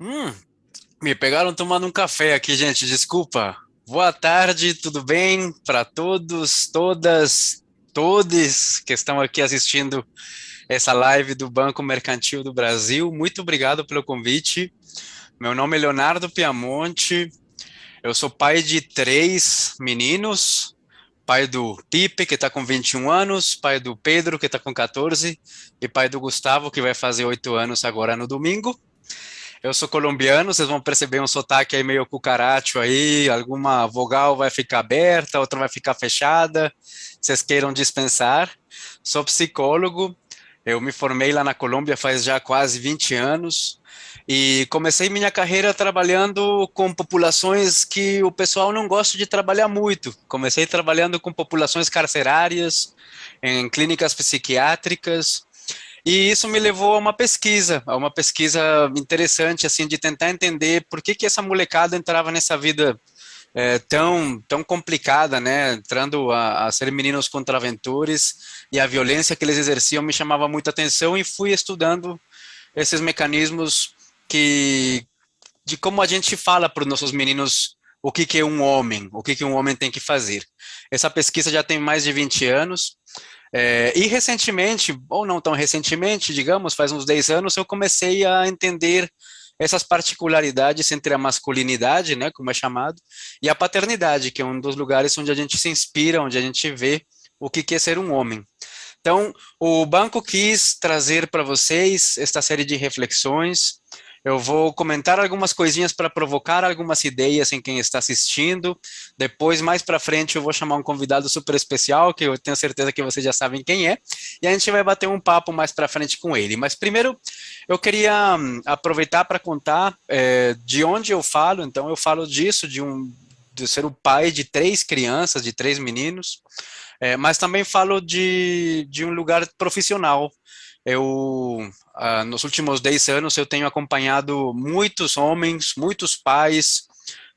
Hum, Me pegaram tomando um café aqui, gente. Desculpa. Boa tarde, tudo bem para todos, todas, todes que estão aqui assistindo essa live do Banco Mercantil do Brasil. Muito obrigado pelo convite. Meu nome é Leonardo Piamonte. Eu sou pai de três meninos. Pai do Pipe, que está com 21 anos, pai do Pedro, que está com 14, e pai do Gustavo, que vai fazer 8 anos agora no domingo. Eu sou colombiano, vocês vão perceber um sotaque aí meio cucaracho aí, alguma vogal vai ficar aberta, outra vai ficar fechada, vocês queiram dispensar. Sou psicólogo, eu me formei lá na Colômbia faz já quase 20 anos e comecei minha carreira trabalhando com populações que o pessoal não gosta de trabalhar muito. Comecei trabalhando com populações carcerárias, em clínicas psiquiátricas, e isso me levou a uma pesquisa interessante, assim, de tentar entender por que que essa molecada entrava nessa vida tão complicada, né? Entrando a ser meninos contraventores, e a violência que eles exerciam me chamava muita atenção, e fui estudando esses mecanismos que, de como a gente fala para os nossos meninos o que que é um homem, o que que um homem tem que fazer. Essa pesquisa já tem mais de 20 anos, e recentemente, ou não tão recentemente, digamos, faz uns 10 anos, eu comecei a entender essas particularidades entre a masculinidade, né, como é chamado, e a paternidade, que é um dos lugares onde a gente se inspira, onde a gente vê o que que é ser um homem. Então, o banco quis trazer para vocês esta série de reflexões. Eu vou comentar algumas coisinhas para provocar algumas ideias em quem está assistindo. Depois, mais para frente, eu vou chamar um convidado super especial, que eu tenho certeza que vocês já sabem quem é, e a gente vai bater um papo mais para frente com ele. Mas primeiro, eu queria aproveitar para contar de onde eu falo. Então, eu falo disso, de ser o pai de três crianças, de três meninos. Mas também falo de um lugar profissional. Nos últimos 10 anos, eu tenho acompanhado muitos homens, muitos pais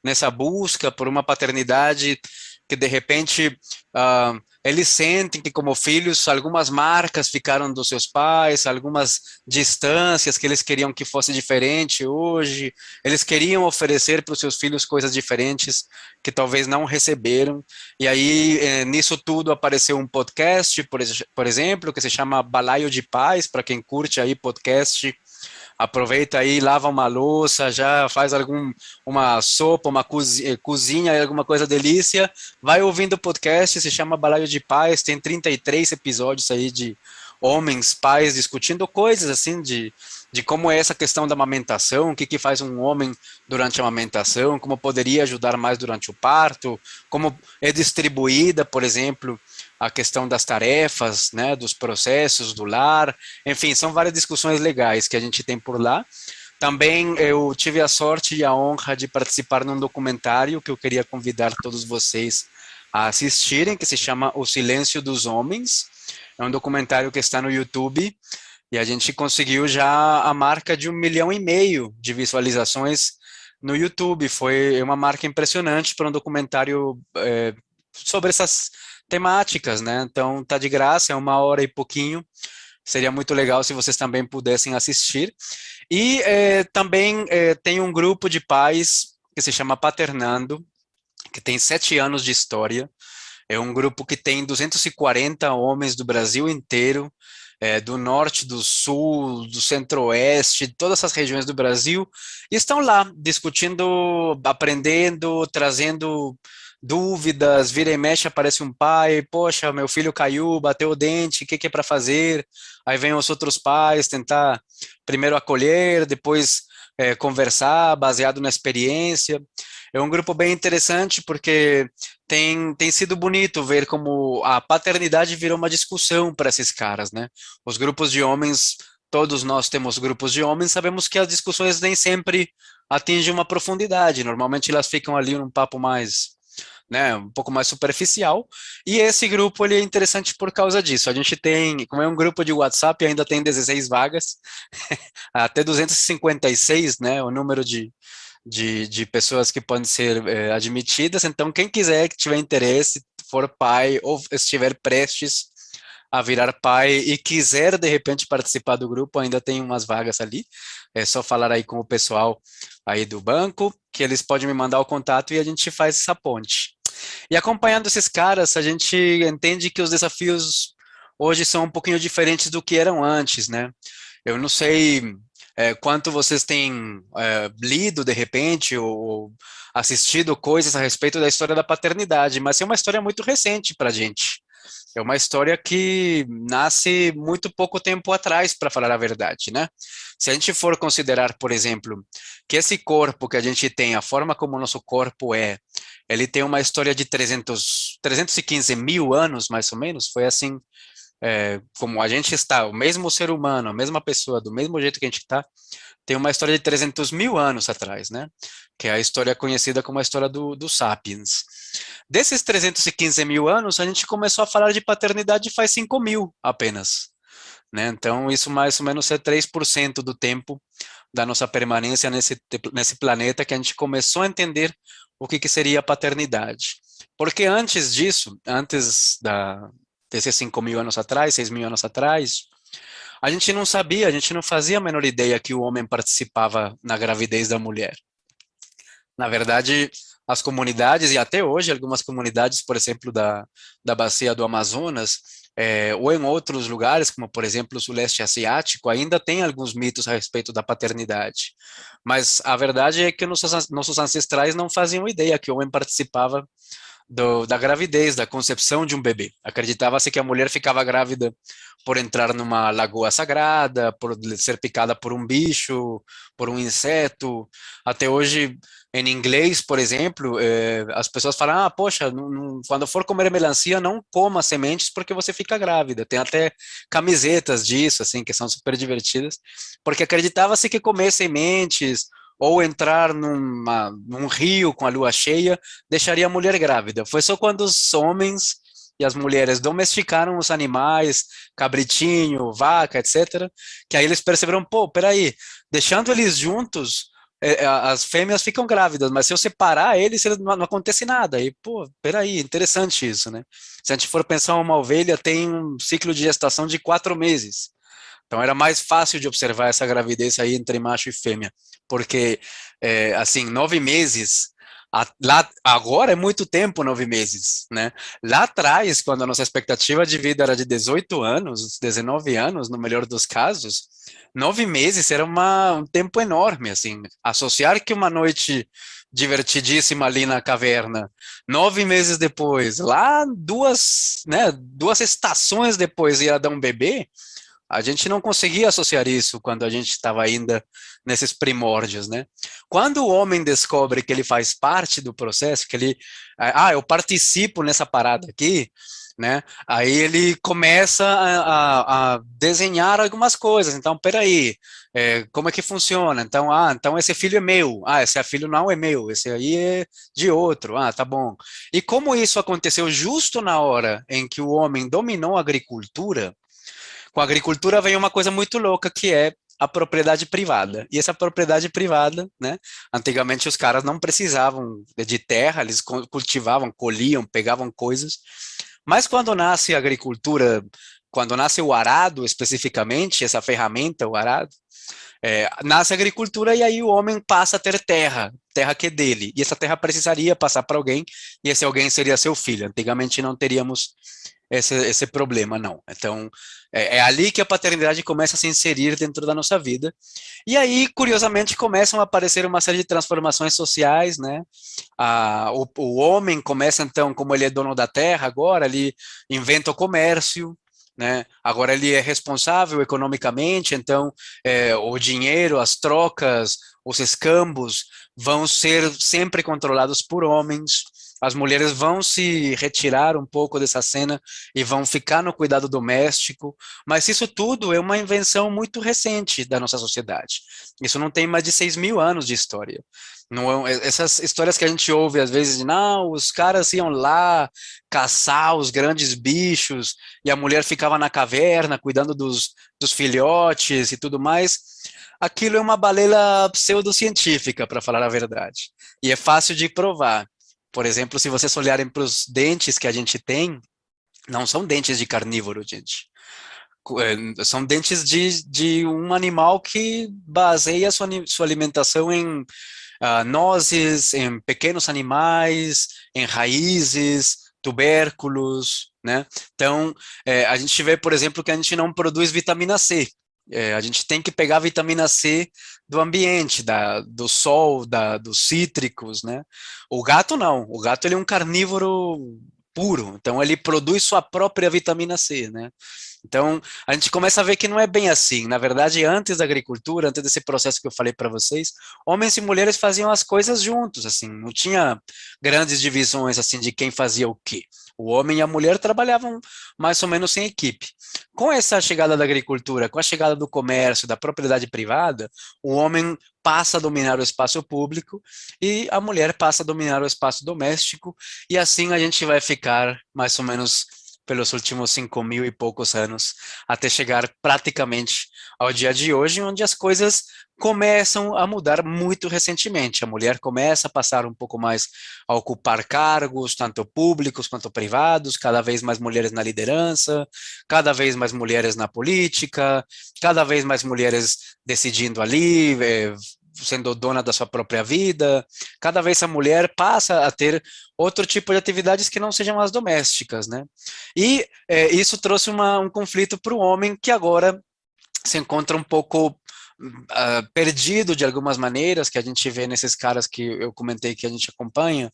nessa busca por uma paternidade que, de repente, eles sentem que, como filhos, algumas marcas ficaram dos seus pais, algumas distâncias que eles queriam que fosse diferente hoje, eles queriam oferecer para os seus filhos coisas diferentes que talvez não receberam. E aí, nisso tudo, apareceu um podcast, por exemplo, que se chama Balaio de Paz, para quem curte aí podcast. Aproveita aí, lava uma louça, já faz uma sopa, cozinha, alguma coisa delícia. Vai ouvindo o podcast, se chama Balaio de Paz, tem 33 episódios aí de homens, pais, discutindo coisas assim de como é essa questão da amamentação, o que que faz um homem durante a amamentação, como poderia ajudar mais durante o parto, como é distribuída, por exemplo, a questão das tarefas, né, dos processos do lar. Enfim, são várias discussões legais que a gente tem por lá. Também eu tive a sorte e a honra de participar num documentário que eu queria convidar todos vocês a assistirem, que se chama O Silêncio dos Homens. É um documentário que está no YouTube e a gente conseguiu já a marca de 1,5 milhão de visualizações no YouTube. Foi uma marca impressionante para um documentário sobre essas temáticas, né? Então tá de graça, é 1 hora e pouquinho. Seria muito legal se vocês também pudessem assistir. E também tem um grupo de pais que se chama Paternando, que tem 7 anos de história. É um grupo que tem 240 homens do Brasil inteiro, do norte, do sul, do centro-oeste, todas essas regiões do Brasil, e estão lá discutindo, aprendendo, trazendo dúvidas. Vira e mexe aparece um pai, poxa, meu filho caiu, bateu o dente, o que que é para fazer? Aí vem os outros pais tentar primeiro acolher, depois conversar, baseado na experiência. É um grupo bem interessante porque tem sido bonito ver como a paternidade virou uma discussão para esses caras, né? Os grupos de homens, todos nós temos grupos de homens, sabemos que as discussões nem sempre atingem uma profundidade, normalmente elas ficam ali num papo mais, né, um pouco mais superficial, e esse grupo ele é interessante por causa disso. A gente tem, como é um grupo de WhatsApp, ainda tem 16 vagas, até 256, né, o número de pessoas que podem ser admitidas. Então, quem quiser, que tiver interesse, for pai ou estiver prestes a virar pai e quiser de repente participar do grupo, ainda tem umas vagas ali. É só falar aí com o pessoal aí do banco, que eles podem me mandar o contato e a gente faz essa ponte. E acompanhando esses caras, a gente entende que os desafios hoje são um pouquinho diferentes do que eram antes, né? Eu não sei quanto vocês têm lido de repente ou assistido coisas a respeito da história da paternidade, mas é uma história muito recente para a gente. É uma história que nasce muito pouco tempo atrás, para falar a verdade, né? Se a gente for considerar, por exemplo, que esse corpo que a gente tem, a forma como o nosso corpo é, ele tem uma história de 315 mil anos, mais ou menos, foi assim, como a gente está, o mesmo ser humano, a mesma pessoa, do mesmo jeito que a gente está, tem uma história de 300 mil anos atrás, né? Que é a história conhecida como a história do Sapiens. Desses 315 mil anos, a gente começou a falar de paternidade faz 5 mil apenas, né? Então, isso mais ou menos é 3% do tempo da nossa permanência nesse planeta que a gente começou a entender o que seria a paternidade. Porque antes disso, desses 5 mil anos atrás, 6 mil anos atrás, a gente não sabia, a gente não fazia a menor ideia que o homem participava na gravidez da mulher. Na verdade, as comunidades, e até hoje algumas comunidades, por exemplo, da bacia do Amazonas, ou em outros lugares, como por exemplo o Suleste Asiático, ainda tem alguns mitos a respeito da paternidade. Mas a verdade é que nossos ancestrais não faziam ideia que o homem participava da gravidez, da concepção de um bebê. Acreditava-se que a mulher ficava grávida por entrar numa lagoa sagrada, por ser picada por um bicho, por um inseto. Até hoje, em inglês, por exemplo, as pessoas falam: ah, poxa, quando for comer melancia, não coma sementes porque você fica grávida. Tem até camisetas disso, assim, que são super divertidas, porque acreditava-se que comer sementes ou entrar num rio com a lua cheia deixaria a mulher grávida. Foi só quando os homens e as mulheres domesticaram os animais, cabritinho, vaca, etc., que aí eles perceberam, pô, peraí, deixando eles juntos, as fêmeas ficam grávidas, mas se eu separar eles, não acontece nada. E, pô, peraí, interessante isso, né? Se a gente for pensar, uma ovelha tem um ciclo de gestação de 4 meses. Então era mais fácil de observar essa gravidez aí entre macho e fêmea, porque assim, 9 meses, lá agora é muito tempo, 9 meses, né? Lá atrás, quando a nossa expectativa de vida era de 18 anos, 19 anos, no melhor dos casos, 9 meses era um tempo enorme, assim, associar que uma noite divertidíssima ali na caverna, 9 meses depois, lá duas estações depois ia dar um bebê, a gente não conseguia associar isso quando a gente estava ainda nesses primórdios, né? Quando o homem descobre que ele faz parte do processo, que ele, eu participo nessa parada aqui, né? Aí ele começa a desenhar algumas coisas. Então, peraí, como é que funciona? Então esse filho é meu. Esse filho não é meu. Esse aí é de outro. Tá bom. E como isso aconteceu justo na hora em que o homem dominou a agricultura, com a agricultura vem uma coisa muito louca que é a propriedade privada. E essa propriedade privada, né? Antigamente os caras não precisavam de terra, eles cultivavam, colhiam, pegavam coisas. Mas quando nasce a agricultura, quando nasce o arado especificamente, essa ferramenta, o arado, nasce a agricultura e aí o homem passa a ter terra, terra que é dele. E essa terra precisaria passar para alguém, e esse alguém seria seu filho. Antigamente não teríamos esse problema, não. Então, é ali que a paternidade começa a se inserir dentro da nossa vida. E aí, curiosamente, começam a aparecer uma série de transformações sociais, né? O homem começa, então, como ele é dono da terra agora, ele inventa o comércio, né? Agora ele é responsável economicamente, então o dinheiro, as trocas, os escambos vão ser sempre controlados por homens. As mulheres vão se retirar um pouco dessa cena e vão ficar no cuidado doméstico, mas isso tudo é uma invenção muito recente da nossa sociedade. Isso não tem mais de 6 mil anos de história. Não, essas histórias que a gente ouve às vezes de, não, os caras iam lá caçar os grandes bichos e a mulher ficava na caverna cuidando dos filhotes e tudo mais, aquilo é uma balela pseudocientífica, para falar a verdade. E é fácil de provar. Por exemplo, se vocês olharem para os dentes que a gente tem, Não são dentes de carnívoro, gente. São dentes de um animal que baseia sua alimentação em nozes, em pequenos animais, em raízes, tubérculos, né? Então, a gente vê, por exemplo, que a gente não produz vitamina C. A gente tem que pegar a vitamina C do ambiente, do sol, dos cítricos, né? O gato não. O gato ele é um carnívoro puro, então ele produz sua própria vitamina C, né? Então, a gente começa a ver que não é bem assim. Na verdade, antes da agricultura, antes desse processo que eu falei para vocês, homens e mulheres faziam as coisas juntos, assim, não tinha grandes divisões assim de quem fazia o quê. O homem e a mulher trabalhavam mais ou menos em equipe. Com essa chegada da agricultura, com a chegada do comércio, da propriedade privada, o homem passa a dominar o espaço público e a mulher passa a dominar o espaço doméstico, e assim a gente vai ficar mais ou menos pelos últimos 5.000 e poucos anos, até chegar praticamente ao dia de hoje, onde as coisas começam a mudar muito recentemente. A mulher começa a passar um pouco mais a ocupar cargos, tanto públicos quanto privados, cada vez mais mulheres na liderança, cada vez mais mulheres na política, cada vez mais mulheres decidindo ali, sendo dona da sua própria vida. Cada vez a mulher passa a ter outro tipo de atividades que não sejam as domésticas, né? E isso trouxe um conflito para o homem que agora se encontra um pouco perdido de algumas maneiras, que a gente vê nesses caras que eu comentei que a gente acompanha,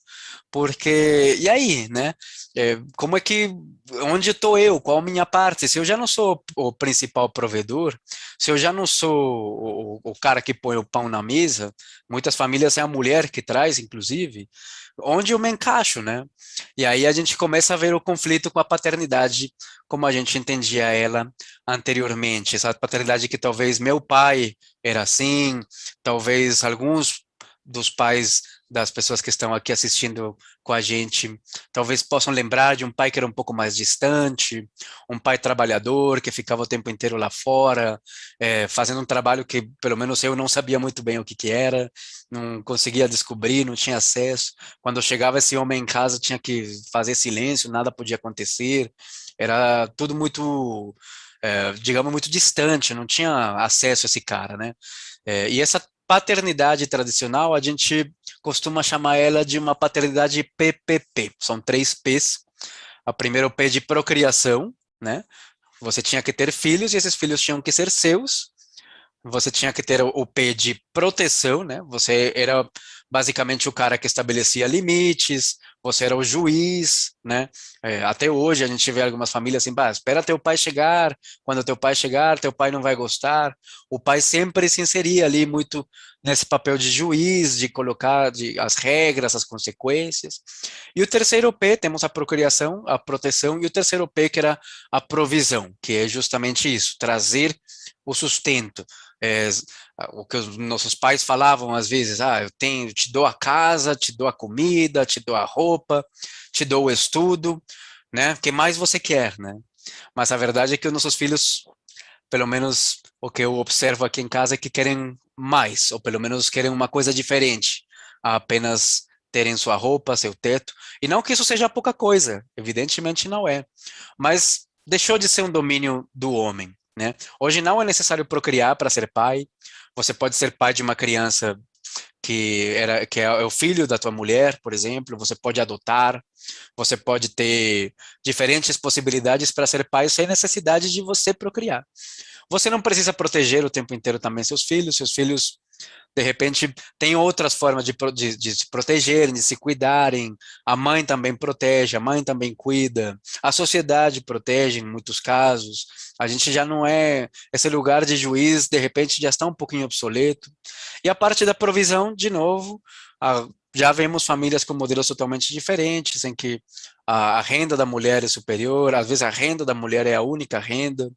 porque, e aí, né? Como é que, onde estou eu? Qual a minha parte? Se eu já não sou o principal provedor, se eu já não sou o cara que põe o pão na mesa, muitas famílias é a mulher que traz, inclusive, onde eu me encaixo, né? E aí a gente começa a ver o conflito com a paternidade, como a gente entendia ela anteriormente, essa paternidade que talvez meu pai era assim, talvez alguns dos pais das pessoas que estão aqui assistindo com a gente, talvez possam lembrar de um pai que era um pouco mais distante, um pai trabalhador que ficava o tempo inteiro lá fora, fazendo um trabalho que pelo menos eu não sabia muito bem o que que era, não conseguia descobrir, não tinha acesso. Quando chegava esse homem em casa, tinha que fazer silêncio, nada podia acontecer, era tudo muito digamos, muito distante, não tinha acesso a esse cara, né? E essa paternidade tradicional, a gente costuma chamar ela de uma paternidade PPP. São 3 P's. A primeira é o P de procriação, né? Você tinha que ter filhos e esses filhos tinham que ser seus. Você tinha que ter o P de proteção, né? Você era basicamente o cara que estabelecia limites, você era o juiz, né? Até hoje a gente vê algumas famílias assim, bah, espera teu pai chegar, quando teu pai chegar, teu pai não vai gostar. O pai sempre se inseria ali muito nesse papel de juiz, de colocar as regras, as consequências. E o terceiro P, temos a procriação, a proteção, e o terceiro P que era a provisão, que é justamente isso, trazer o sustento. É, o que os nossos pais falavam às vezes, te dou a casa, te dou a comida, te dou a roupa, te dou o estudo, né? O que mais você quer, né? Mas a verdade é que os nossos filhos, pelo menos o que eu observo aqui em casa, é que querem mais, ou pelo menos querem uma coisa diferente, a apenas terem sua roupa, seu teto. E não que isso seja pouca coisa, evidentemente não é. Mas deixou de ser um domínio do homem, né? Hoje não é necessário procriar para ser pai. Você pode ser pai de uma criança que é o filho da tua mulher, por exemplo. Você pode adotar. Você pode ter diferentes possibilidades para ser pai sem necessidade de você procriar. Você não precisa proteger o tempo inteiro também seus filhos. Seus filhos de repente, tem outras formas de se protegerem, de se cuidarem. A mãe também protege, a mãe também cuida. A sociedade protege em muitos casos. A gente já não é esse lugar de juiz, de repente já está um pouquinho obsoleto. E a parte da provisão, de novo, já vemos famílias com modelos totalmente diferentes, em que a renda da mulher é superior, às vezes a renda da mulher é a única renda.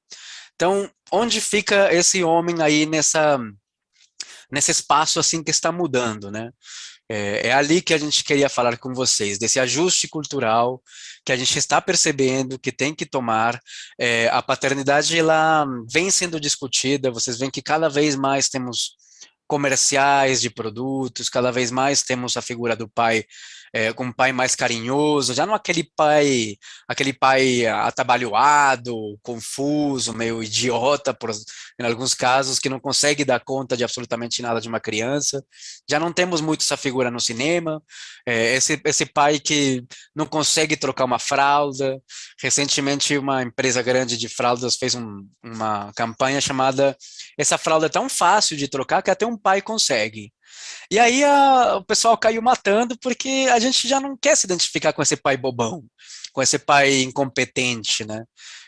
Então, onde fica esse homem aí nesse espaço assim que está mudando, né? É ali que a gente queria falar com vocês, desse ajuste cultural que a gente está percebendo que tem que tomar. A paternidade, ela vem sendo discutida, vocês veem que cada vez mais temos comerciais de produtos, cada vez mais temos a figura do pai com um pai mais carinhoso, já não aquele pai atabalhoado, confuso, meio idiota, em alguns casos, que não consegue dar conta de absolutamente nada de uma criança. Já não temos muito essa figura no cinema, esse pai que não consegue trocar uma fralda. Recentemente, uma empresa grande de fraldas fez uma campanha chamada "Essa fralda é tão fácil de trocar que até um pai consegue". E aí o pessoal caiu matando porque a gente já não quer se identificar com esse pai bobão, com esse pai incompetente, né?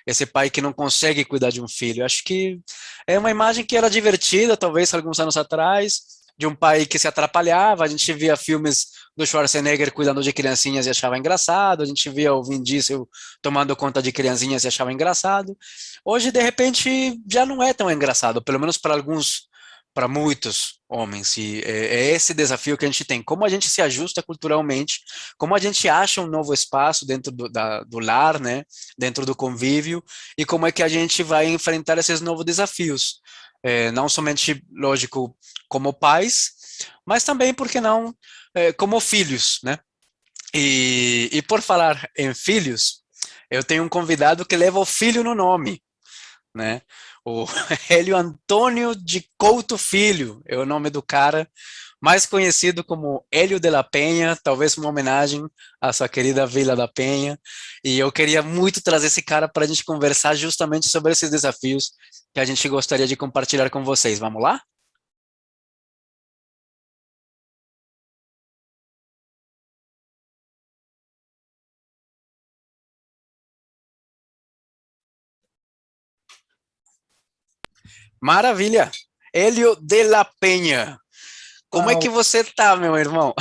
Esse pai que não consegue cuidar de um filho. Acho que é uma imagem que era divertida, talvez alguns anos atrás, de um pai que se atrapalhava. A gente via filmes do Schwarzenegger cuidando de criancinhas e achava engraçado, a gente via o Vin Diesel tomando conta de criancinhas e achava engraçado. Hoje, de repente, já não é tão engraçado, pelo menos para muitos homens, e é esse desafio que a gente tem, como a gente se ajusta culturalmente, como a gente acha um novo espaço dentro do lar, né, dentro do convívio, e como é que a gente vai enfrentar esses novos desafios, não somente, lógico, como pais, mas também, por que não, como filhos, né, e por falar em filhos, eu tenho um convidado que leva o filho no nome, né? O Hélio Antônio de Couto Filho é o nome do cara, mais conhecido como Hélio de la Penha, talvez uma homenagem à sua querida Vila da Penha. E eu queria muito trazer esse cara para a gente conversar justamente sobre esses desafios que a gente gostaria de compartilhar com vocês. Vamos lá? Maravilha! Hélio de la Penha, como é Ah, que você tá, meu irmão?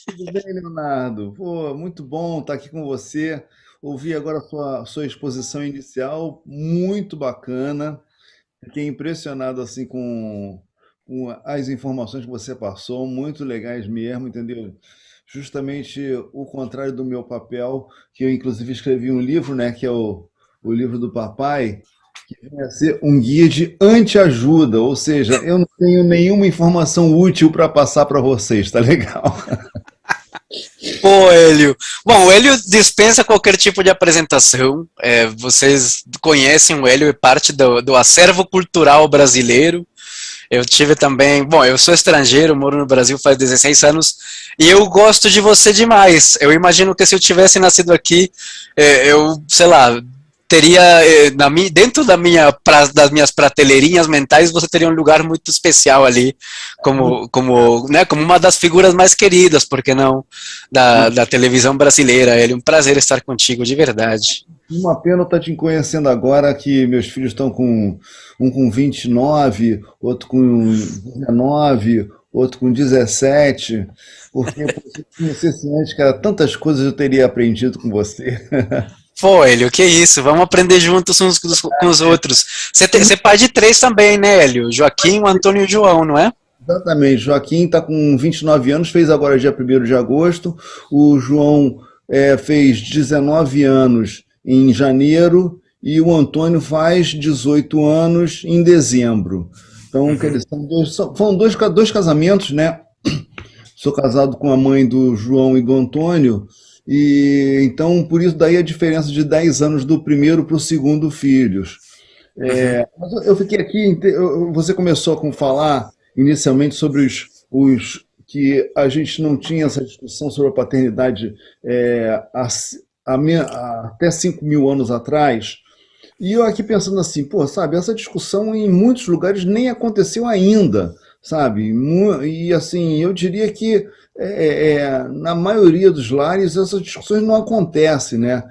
tudo bem, Leonardo? Pô, muito bom estar aqui com você. Ouvi agora a sua exposição inicial, muito bacana. Fiquei impressionado assim com as informações que você passou, muito legais mesmo, entendeu? Justamente o contrário do meu papel, que eu inclusive escrevi um livro, né, que é o livro do papai, que vem a ser um guia de anti-ajuda, ou seja, eu não tenho nenhuma informação útil para passar para vocês, tá legal? Pô, Hélio. Bom, o Hélio dispensa qualquer tipo de apresentação. Vocês conhecem o Hélio, é parte do acervo cultural brasileiro. Eu tive também. Bom, eu sou estrangeiro, moro no Brasil faz 16 anos e eu gosto de você demais. Eu imagino que se eu tivesse nascido aqui, eu, sei lá, teria dentro das minhas prateleirinhas mentais, você teria um lugar muito especial ali, como uma das figuras mais queridas, por que não, da televisão brasileira. É um prazer estar contigo, de verdade. Uma pena estar te conhecendo agora que meus filhos estão com um com 29, outro com 19, outro com 17, porque pô, se eu conhecesse antes, cara, tantas coisas eu teria aprendido com você. Pô, Hélio, que isso? Vamos aprender juntos uns com os outros. Você é pai de três também, né, Hélio? Joaquim, o Antônio e o João, não é? Exatamente, Joaquim está com 29 anos, fez agora dia 1º de agosto, o João fez 19 anos em janeiro e o Antônio faz 18 anos em dezembro. Então, quer Uhum. dizer, foram dois casamentos, né? Sou casado com a mãe do João e do Antônio, e então por isso daí a diferença de 10 anos do primeiro para o segundo filhos. Uhum. Mas eu fiquei aqui, você começou a falar inicialmente sobre os que a gente não tinha essa discussão sobre a paternidade até 5 mil anos atrás. E eu aqui pensando assim, pô, sabe, essa discussão em muitos lugares nem aconteceu ainda, sabe? E assim, eu diria que na maioria dos lares essas discussões não acontecem, né?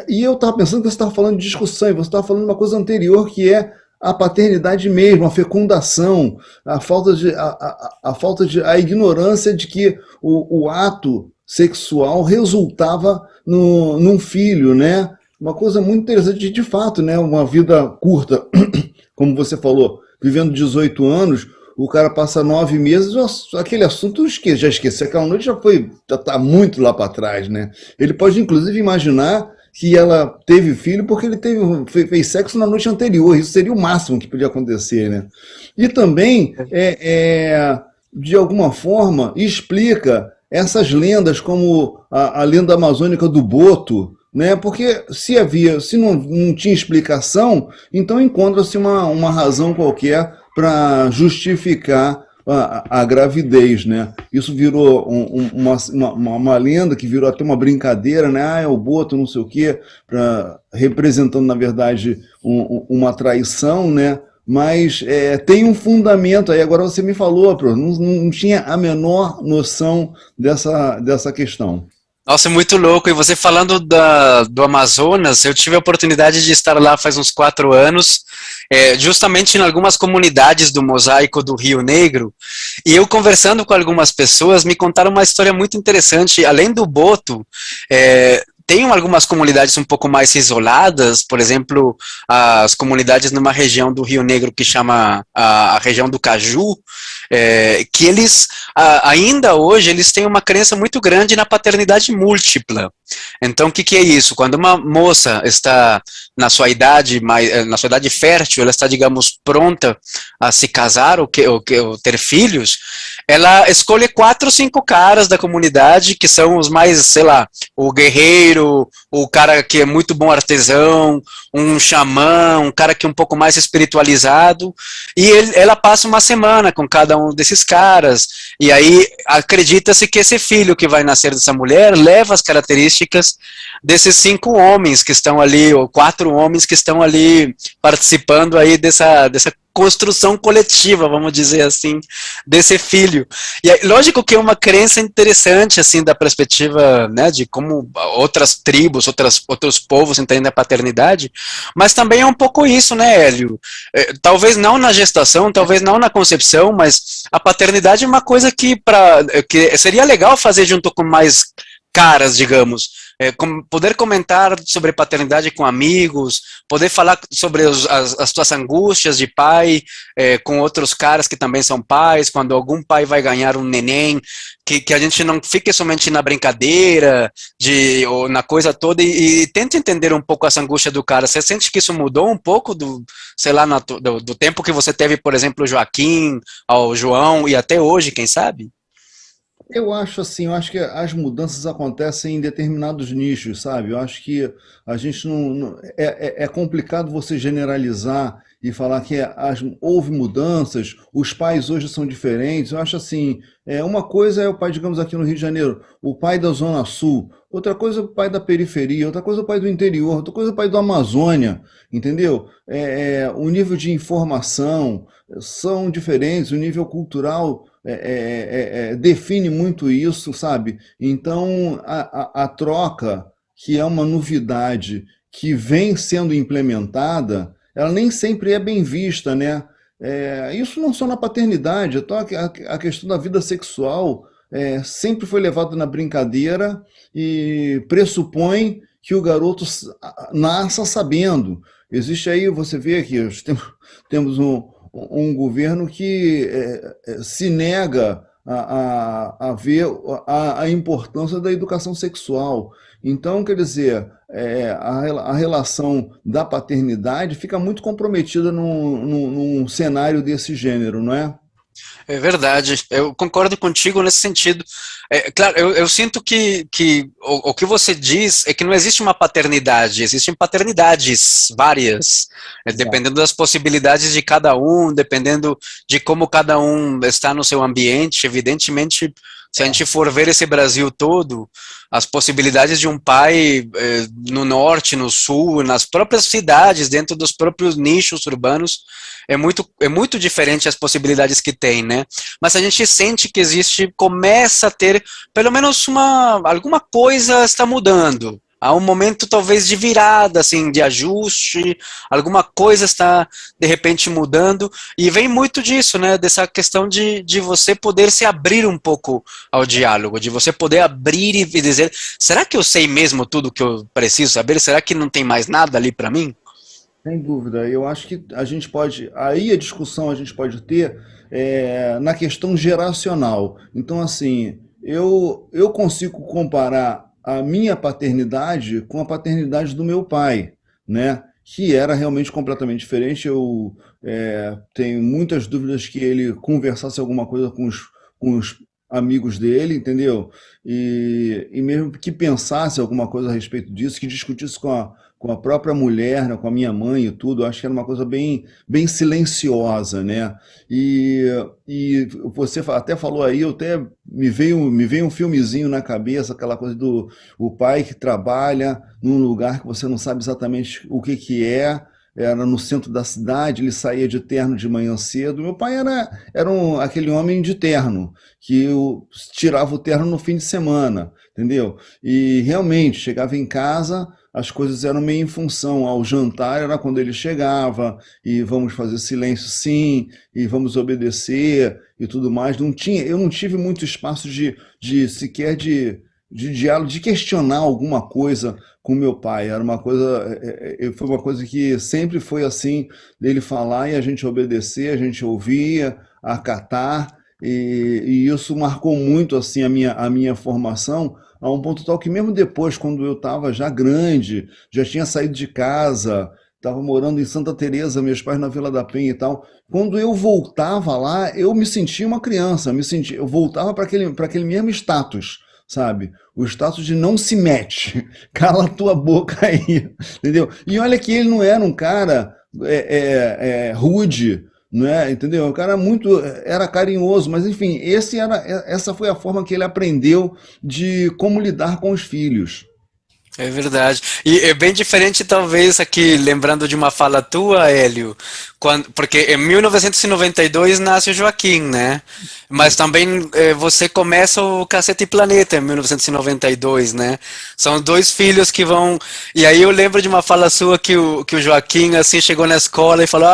E eu estava pensando que você estava falando de discussão, e você estava falando de uma coisa anterior que é a paternidade mesmo, a fecundação, a ignorância de que o ato sexual resultava num filho, né? Uma coisa muito interessante, de fato, né? Uma vida curta, como você falou, vivendo 18 anos, o cara passa 9 meses, aquele assunto já esqueceu, aquela noite já está muito lá para trás, né? Ele pode inclusive imaginar que ela teve filho porque ele fez sexo na noite anterior, isso seria o máximo que podia acontecer, né? E também, de alguma forma, explica essas lendas como a lenda amazônica do Boto, né? Porque se não tinha explicação, então encontra-se uma razão qualquer para justificar a gravidez, né? Isso virou uma lenda que virou até uma brincadeira, né? Ah, é o Boto, não sei o quê, representando, na verdade, uma traição, né? Mas tem um fundamento aí. Agora você me falou, não tinha a menor noção dessa questão. Nossa, é muito louco. E você falando do Amazonas, eu tive a oportunidade de estar lá faz uns 4 anos, justamente em algumas comunidades do Mosaico do Rio Negro, e eu conversando com algumas pessoas, me contaram uma história muito interessante. Além do Boto, tem algumas comunidades um pouco mais isoladas, por exemplo, as comunidades numa região do Rio Negro que chama a região do Caju, que eles, ainda hoje, eles têm uma crença muito grande na paternidade múltipla. Então, o que é isso? Quando uma moça está na sua idade fértil, ela está, digamos, pronta a se casar ou ter filhos, ela escolhe 4 ou 5 caras da comunidade que são os mais, sei lá, o guerreiro, o cara que é muito bom artesão, um xamã, um cara que é um pouco mais espiritualizado, e ela passa uma semana com cada um desses caras, e aí acredita-se que esse filho que vai nascer dessa mulher leva as características desses 5 homens que estão ali, ou 4 homens que estão ali participando aí dessa construção coletiva, vamos dizer assim, desse filho. E é lógico que é uma crença interessante, assim, da perspectiva, né, de como outras tribos, outros povos entendem a paternidade, mas também é um pouco isso, né, Hélio? Talvez não na gestação, talvez não na concepção, mas a paternidade é uma coisa que seria legal fazer junto com mais caras, digamos. Poder comentar sobre paternidade com amigos, poder falar sobre as tuas angústias de pai com outros caras que também são pais, quando algum pai vai ganhar um neném, que a gente não fique somente na brincadeira, ou na coisa toda, e tente entender um pouco essa angústia do cara. Você sente que isso mudou um pouco sei lá, do tempo que você teve, por exemplo, o Joaquim, ao João, e até hoje, quem sabe? Eu acho assim, eu acho que as mudanças acontecem em determinados nichos, sabe? Eu acho que a gente é complicado você generalizar e falar que houve mudanças, os pais hoje são diferentes. Eu acho assim, uma coisa é o pai, digamos aqui no Rio de Janeiro, o pai da Zona Sul, outra coisa é o pai da periferia, outra coisa é o pai do interior, outra coisa é o pai da Amazônia, entendeu? O nível de informação são diferentes, o nível cultural define muito isso, sabe? Então, a troca, que é uma novidade que vem sendo implementada, ela nem sempre é bem vista, né? Isso não só na paternidade, a questão da vida sexual sempre foi levada na brincadeira e pressupõe que o garoto nasça sabendo. Existe aí, você vê que temos um governo que se nega a ver a importância da educação sexual. Então, quer dizer, a relação da paternidade fica muito comprometida num cenário desse gênero, não é? É verdade, eu concordo contigo nesse sentido. Claro, eu sinto que o que você diz é que não existe uma paternidade, existem paternidades várias, Exato. dependendo das possibilidades de cada um, dependendo de como cada um está no seu ambiente. Evidentemente, se a gente for ver esse Brasil todo, as possibilidades de um pai no norte, no sul, nas próprias cidades, dentro dos próprios nichos urbanos, é muito diferente as possibilidades que tem, né? Mas a gente sente que começa a ter, pelo menos alguma coisa está mudando. Há um momento talvez de virada, assim, de ajuste, alguma coisa está de repente mudando, e vem muito disso, né? Dessa questão de você poder se abrir um pouco ao diálogo, de você poder abrir e dizer, será que eu sei mesmo tudo que eu preciso saber? Será que não tem mais nada ali para mim? Sem dúvida. Eu acho que a gente pode. Aí a discussão a gente pode ter na questão geracional. Então, assim, eu consigo comparar a minha paternidade com a paternidade do meu pai, né? Que era realmente completamente diferente. Eu tenho muitas dúvidas que ele conversasse alguma coisa com os amigos dele, entendeu? E mesmo que pensasse alguma coisa a respeito disso, que discutisse com a própria mulher, né, com a minha mãe e tudo, eu acho que era uma coisa bem silenciosa, né? E, e você até falou aí, eu até me veio um filmezinho na cabeça, aquela coisa do o pai que trabalha num lugar que você não sabe exatamente o que que é. Era no centro da cidade, ele saía de terno de manhã cedo. Meu pai era aquele homem de terno, que tirava o terno no fim de semana, entendeu? E realmente, chegava em casa, as coisas eram meio em função ao jantar, era quando ele chegava, e vamos fazer silêncio sim, e vamos obedecer, e tudo mais. Eu não tive muito espaço de sequer de diálogo, de questionar alguma coisa com meu pai. Era uma coisa, foi uma coisa que sempre foi assim, dele falar e a gente obedecer, a gente ouvia, acatar, e isso marcou muito assim a minha formação, a um ponto tal que mesmo depois, quando eu estava já grande, já tinha saído de casa, estava morando em Santa Teresa, meus pais na Vila da Penha e tal, quando eu voltava lá, eu me sentia uma criança, eu voltava para aquele mesmo status, sabe? O status de não se mete, cala a tua boca aí, entendeu? E olha que ele não era um cara rude, não é? Entendeu? Um cara muito, era carinhoso, mas enfim, essa foi a forma que ele aprendeu de como lidar com os filhos. É verdade. E é bem diferente, talvez, aqui, lembrando de uma fala tua, Hélio, porque em 1992 nasce o Joaquim, né? Mas também você começa o Cacete e Planeta em 1992, né? São dois filhos que vão. E aí eu lembro de uma fala sua que o Joaquim, assim, chegou na escola e falou: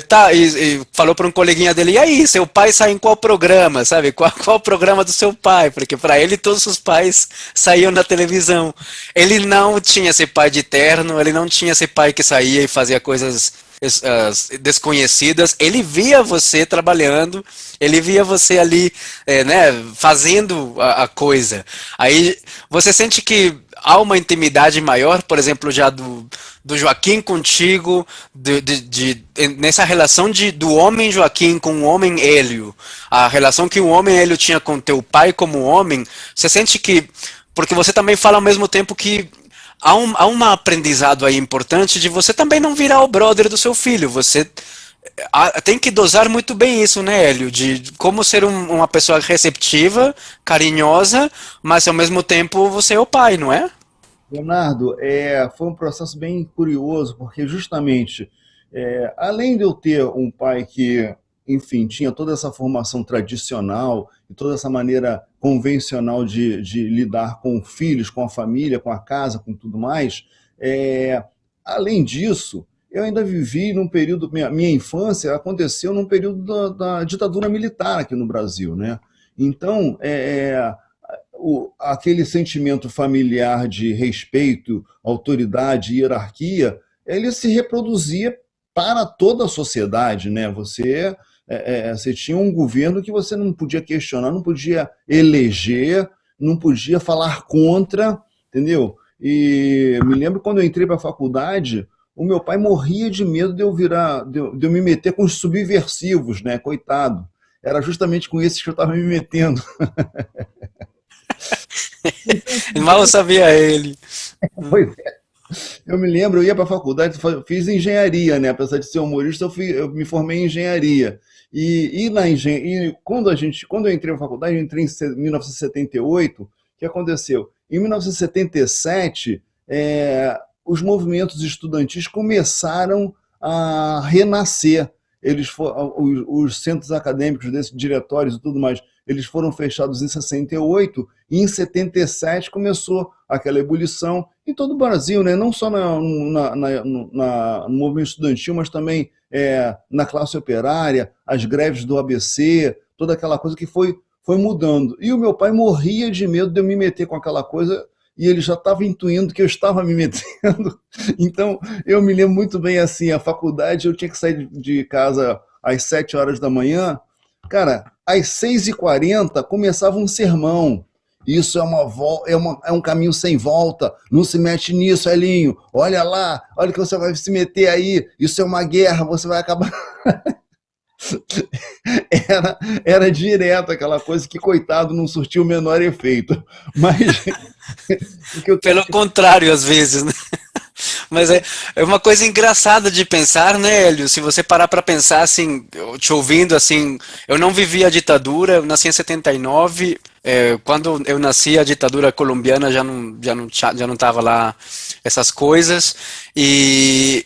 tá, e falou para um coleguinha dele: e aí, seu pai sai em qual programa, sabe? Qual o programa do seu pai? Porque para ele todos os pais saíam na televisão. Ele não tinha esse pai de terno, ele não tinha esse pai que saía e fazia coisas desconhecidas. Ele via você trabalhando, ele via você ali, né, fazendo a coisa. Aí você sente que há uma intimidade maior, por exemplo, já do Joaquim contigo, nessa relação do homem Joaquim com o homem Hélio, a relação que o homem Hélio tinha com teu pai como homem. Você sente que, porque você também fala ao mesmo tempo que há um aprendizado aí importante de você também não virar o brother do seu filho. Você tem que dosar muito bem isso, né, Hélio? De como ser uma pessoa receptiva, carinhosa, mas ao mesmo tempo você é o pai, não é? Leonardo, foi um processo bem curioso, porque justamente, além de eu ter um pai que, enfim, tinha toda essa formação tradicional e toda essa maneira convencional de lidar com filhos, com a família, com a casa, com tudo mais, é, além disso, eu ainda vivi num período, minha infância aconteceu num período da ditadura militar aqui no Brasil, né? Então, aquele sentimento familiar de respeito, autoridade, hierarquia, ele se reproduzia para toda a sociedade, né? Você tinha um governo que você não podia questionar, não podia eleger, não podia falar contra, entendeu? E me lembro quando eu entrei para a faculdade, o meu pai morria de medo de eu de eu me meter com os subversivos, né? Coitado. Era justamente com esses que eu estava me metendo. Mal sabia ele. Pois é. Eu me lembro, eu ia para a faculdade, fiz engenharia, né? Apesar de ser humorista, eu me formei em engenharia. E quando eu entrei na faculdade, eu entrei em 1978, o que aconteceu? Em 1977, os movimentos estudantis começaram a renascer. Os centros acadêmicos desses diretórios e tudo mais, eles foram fechados em 68, e em 77 começou aquela ebulição em todo o Brasil, né? Não só no movimento estudantil, mas também na classe operária, as greves do ABC, toda aquela coisa que foi mudando. E o meu pai morria de medo de eu me meter com aquela coisa, e ele já estava intuindo que eu estava me metendo. Então, eu me lembro muito bem assim, a faculdade, eu tinha que sair de casa às 7 horas da manhã. Cara, às 6h40 começava um sermão. Isso é um caminho sem volta. Não se mete nisso, Elinho. Olha lá, olha que você vai se meter aí. Isso é uma guerra, você vai acabar. Era direto aquela coisa que, coitado, não surtiu o menor efeito. Mas o que eu quero Pelo te contrário, às vezes, né? Mas é uma coisa engraçada de pensar, né, Hélio? Se você parar para pensar, assim, te ouvindo, assim, eu não vivi a ditadura, eu nasci em 79, quando eu nasci a ditadura colombiana já não tava lá essas coisas,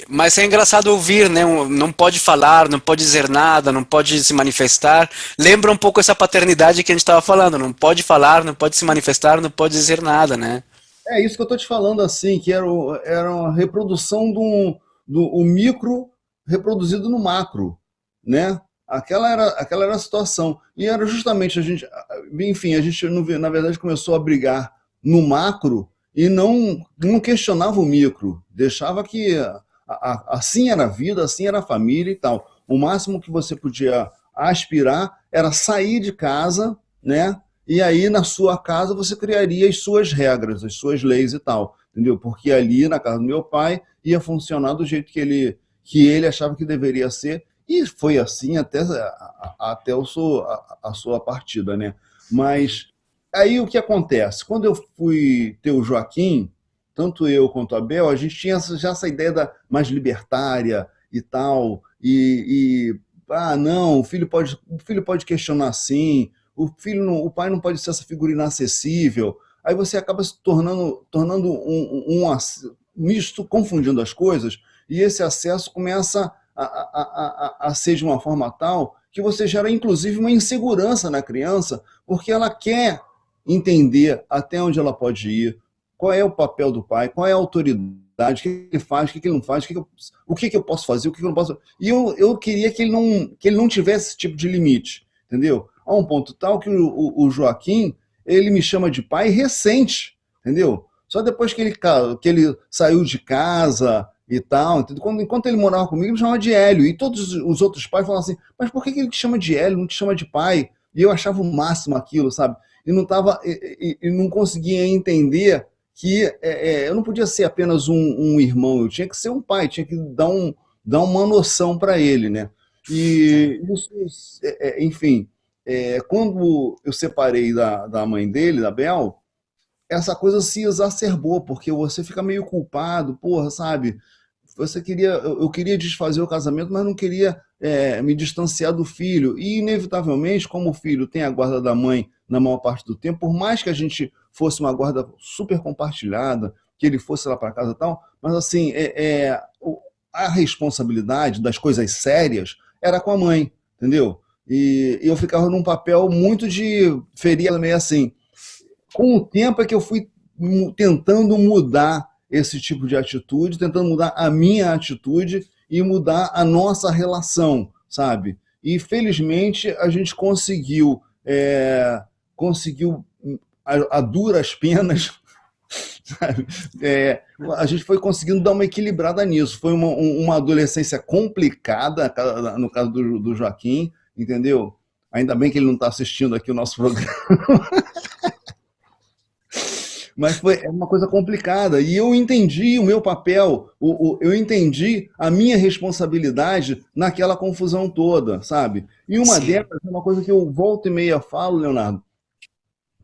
mas é engraçado ouvir, né? Não pode falar, não pode dizer nada, não pode se manifestar. Lembra um pouco essa paternidade que a gente estava falando, não pode falar, não pode se manifestar, não pode dizer nada, né? É isso que eu estou te falando, assim, que era uma reprodução do micro reproduzido no macro, né? Aquela era a situação. E era justamente a gente, enfim, a gente, na verdade, começou a brigar no macro e não questionava o micro, deixava que assim era a vida, assim era a família e tal. O máximo que você podia aspirar era sair de casa, né? E aí, na sua casa, você criaria as suas regras, as suas leis e tal, entendeu? Porque ali, na casa do meu pai, ia funcionar do jeito que ele achava que deveria ser, e foi assim até a sua partida, né? Mas aí o que acontece? Quando eu fui ter o Joaquim, tanto eu quanto a Bel, a gente tinha já essa ideia mais libertária e tal, não, o filho pode questionar sim, o pai não pode ser essa figura inacessível. Aí você acaba se tornando misto, confundindo as coisas, e esse acesso começa a ser de uma forma tal que você gera, inclusive, uma insegurança na criança, porque ela quer entender até onde ela pode ir, qual é o papel do pai, qual é a autoridade, o que ele faz, o que ele não faz, o que eu posso fazer, o que eu não posso. E eu queria que ele não tivesse esse tipo de limite, entendeu? A um ponto tal que o Joaquim, ele me chama de pai recente, entendeu? Só depois que ele saiu de casa e tal, entendeu? Enquanto ele morava comigo, ele me chamava de Hélio. E todos os outros pais falavam assim, mas por que ele te chama de Hélio, não te chama de pai? E eu achava o máximo aquilo, sabe? E não conseguia entender que eu não podia ser apenas um irmão, eu tinha que ser um pai, tinha que dar uma noção para ele, né? E isso, enfim, quando eu separei da mãe dele, da Bel, essa coisa se exacerbou, porque você fica meio culpado, porra, sabe? Eu queria desfazer o casamento, mas não queria me distanciar do filho. E, inevitavelmente, como o filho tem a guarda da mãe na maior parte do tempo, por mais que a gente fosse uma guarda super compartilhada, que ele fosse lá para casa e tal, mas assim, a responsabilidade das coisas sérias era com a mãe, entendeu? E eu ficava num papel muito de ferir ela meio assim. Com o tempo é que eu fui tentando mudar esse tipo de atitude, tentando mudar a minha atitude e mudar a nossa relação, sabe? E felizmente a gente conseguiu a duras penas, sabe? A gente foi conseguindo dar uma equilibrada nisso. Foi uma adolescência complicada, no caso do Joaquim, entendeu? Ainda bem que ele não está assistindo aqui o nosso programa. Mas é uma coisa complicada. E eu entendi o meu papel, eu entendi a minha responsabilidade naquela confusão toda, sabe? E uma Sim. delas é uma coisa que eu volta e meia falo, Leonardo,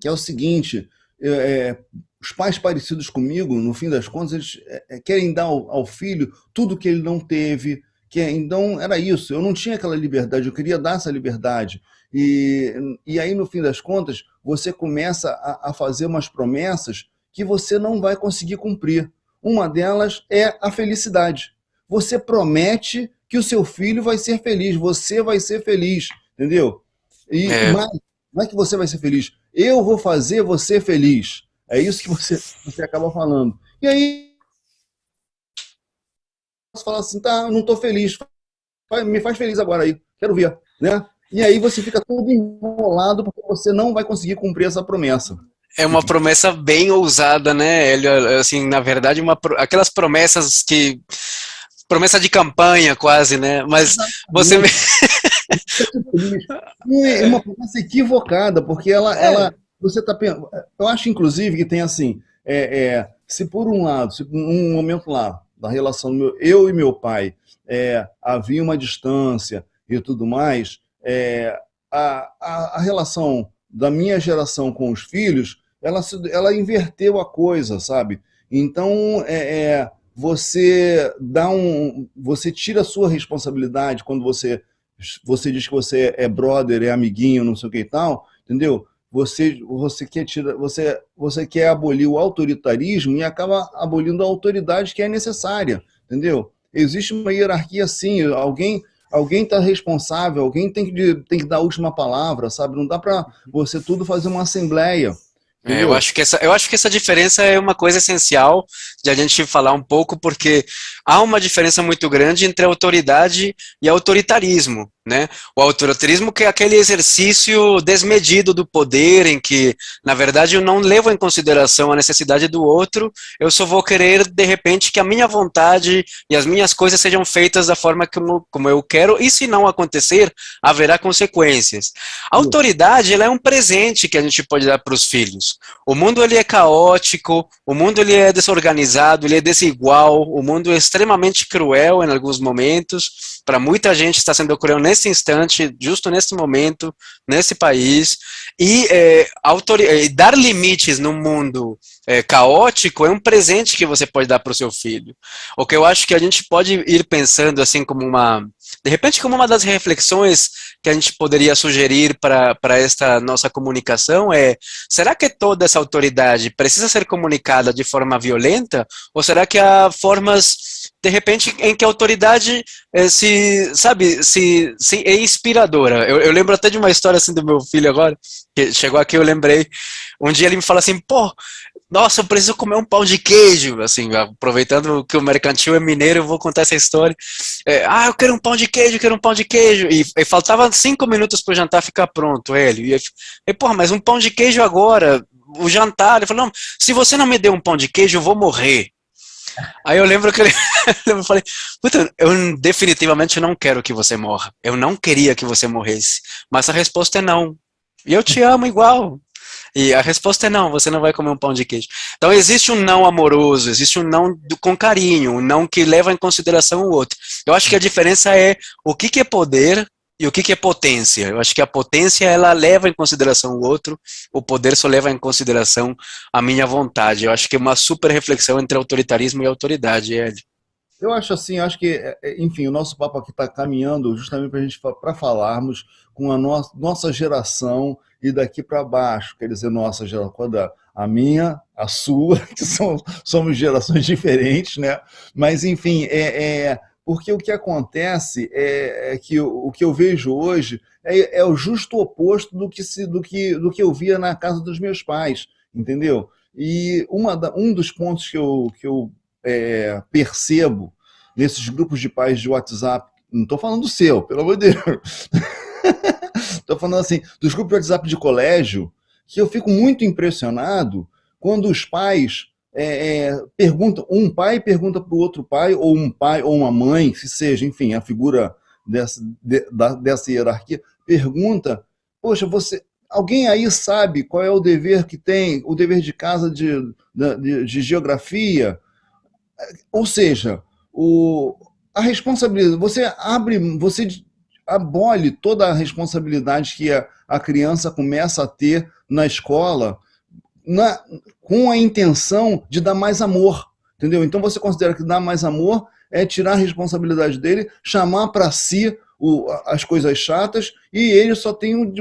que é o seguinte: os pais parecidos comigo, no fim das contas, eles querem dar ao filho tudo que ele não teve. Então, era isso. Eu não tinha aquela liberdade, eu queria dar essa liberdade. E aí, no fim das contas, você começa a fazer umas promessas que você não vai conseguir cumprir. Uma delas é a felicidade. Você promete que o seu filho vai ser feliz, você vai ser feliz, entendeu? E É, mais, não é que você vai ser feliz, eu vou fazer você feliz. É isso que você acaba falando. E aí você fala assim, tá, não estou feliz, me faz feliz agora aí, quero ver, né? E aí você fica todo enrolado porque você não vai conseguir cumprir essa promessa. é uma promessa bem ousada, né, Hélio? Assim, na verdade, aquelas promessas que promessa de campanha quase, né? Mas você Exatamente. E uma promessa equivocada, porque você está pensando. Eu acho, inclusive, que tem assim: se por um lado, se um momento lá da relação eu e meu pai havia uma distância, e tudo mais, a relação da minha geração com os filhos, ela inverteu a coisa, sabe? Então, você tira a sua responsabilidade quando você diz que você é brother, é amiguinho, não sei o que e tal, entendeu? Você quer abolir o autoritarismo e acaba abolindo a autoridade que é necessária, entendeu? Existe uma hierarquia assim, alguém está responsável, alguém tem que dar a última palavra, sabe? Não dá para você tudo fazer uma assembleia, Eu entendeu? acho que essa diferença é uma coisa essencial de a gente falar um pouco, porque há uma diferença muito grande entre autoridade e autoritarismo, né? O autoritarismo que é aquele exercício desmedido do poder, em que, na verdade, eu não levo em consideração a necessidade do outro, eu só vou querer, de repente, que a minha vontade e as minhas coisas sejam feitas da forma como eu quero, e se não acontecer, haverá consequências. A autoridade, ela é um presente que a gente pode dar para os filhos. O mundo ele é caótico, o mundo ele é desorganizado, ele é desigual, o mundo é extremamente cruel em alguns momentos. Para muita gente está sendo cruel nesse instante, justo nesse momento, nesse país. E dar limites no mundo caótico é um presente que você pode dar para o seu filho. O que eu acho que a gente pode ir pensando assim como de repente como uma das reflexões que a gente poderia sugerir para esta nossa comunicação é: será que toda essa autoridade precisa ser comunicada de forma violenta? Ou será que há formas, de repente, em que a autoridade se é inspiradora? Eu lembro até de uma história assim do meu filho agora, que chegou aqui, eu lembrei. Um dia ele me fala assim, pô, nossa, eu preciso comer um pão de queijo, assim, aproveitando que o mercantil é mineiro, eu vou contar essa história. Eu quero um pão de queijo, eu quero um pão de queijo. E faltava 5 minutos para o jantar ficar pronto, ele. Porra, mas um pão de queijo agora, o jantar. Ele falou, não, se você não me der um pão de queijo, eu vou morrer. Aí eu lembro que eu falei, puta, eu definitivamente não quero que você morra. Eu não queria que você morresse. Mas a resposta é não. E eu te amo igual. E a resposta é não, você não vai comer um pão de queijo. Então existe um não amoroso, existe um não com carinho, um não que leva em consideração o outro. Eu acho que a diferença é o que é poder e o que é potência. Eu acho que a potência ela leva em consideração o outro, o poder só leva em consideração a minha vontade. Eu acho que é uma super reflexão entre autoritarismo e autoridade, Ed. Eu acho assim, acho que, enfim, o nosso papo aqui está caminhando justamente para falarmos com a nossa geração e daqui para baixo, quer dizer, nossa geração, quando a minha, a sua, que somos gerações diferentes, né? Mas, enfim, porque o que acontece é que o que eu vejo hoje é o justo oposto do que eu via na casa dos meus pais, entendeu? E um dos pontos que eu percebo nesses grupos de pais de WhatsApp, não estou falando do seu, pelo amor de Deus, estou falando assim, dos grupos de WhatsApp de colégio, que eu fico muito impressionado quando os pais perguntam, um pai pergunta para o outro pai, ou um pai ou uma mãe, se seja, enfim, a figura dessa hierarquia, pergunta, poxa, alguém aí sabe qual é o dever que tem, o dever de casa de geografia? Ou seja, a responsabilidade, você abole toda a responsabilidade que a criança começa a ter na escola na- com a intenção de dar mais amor, entendeu? Então você considera que dar mais amor é tirar a responsabilidade dele, chamar para si as coisas chatas e ele só tem o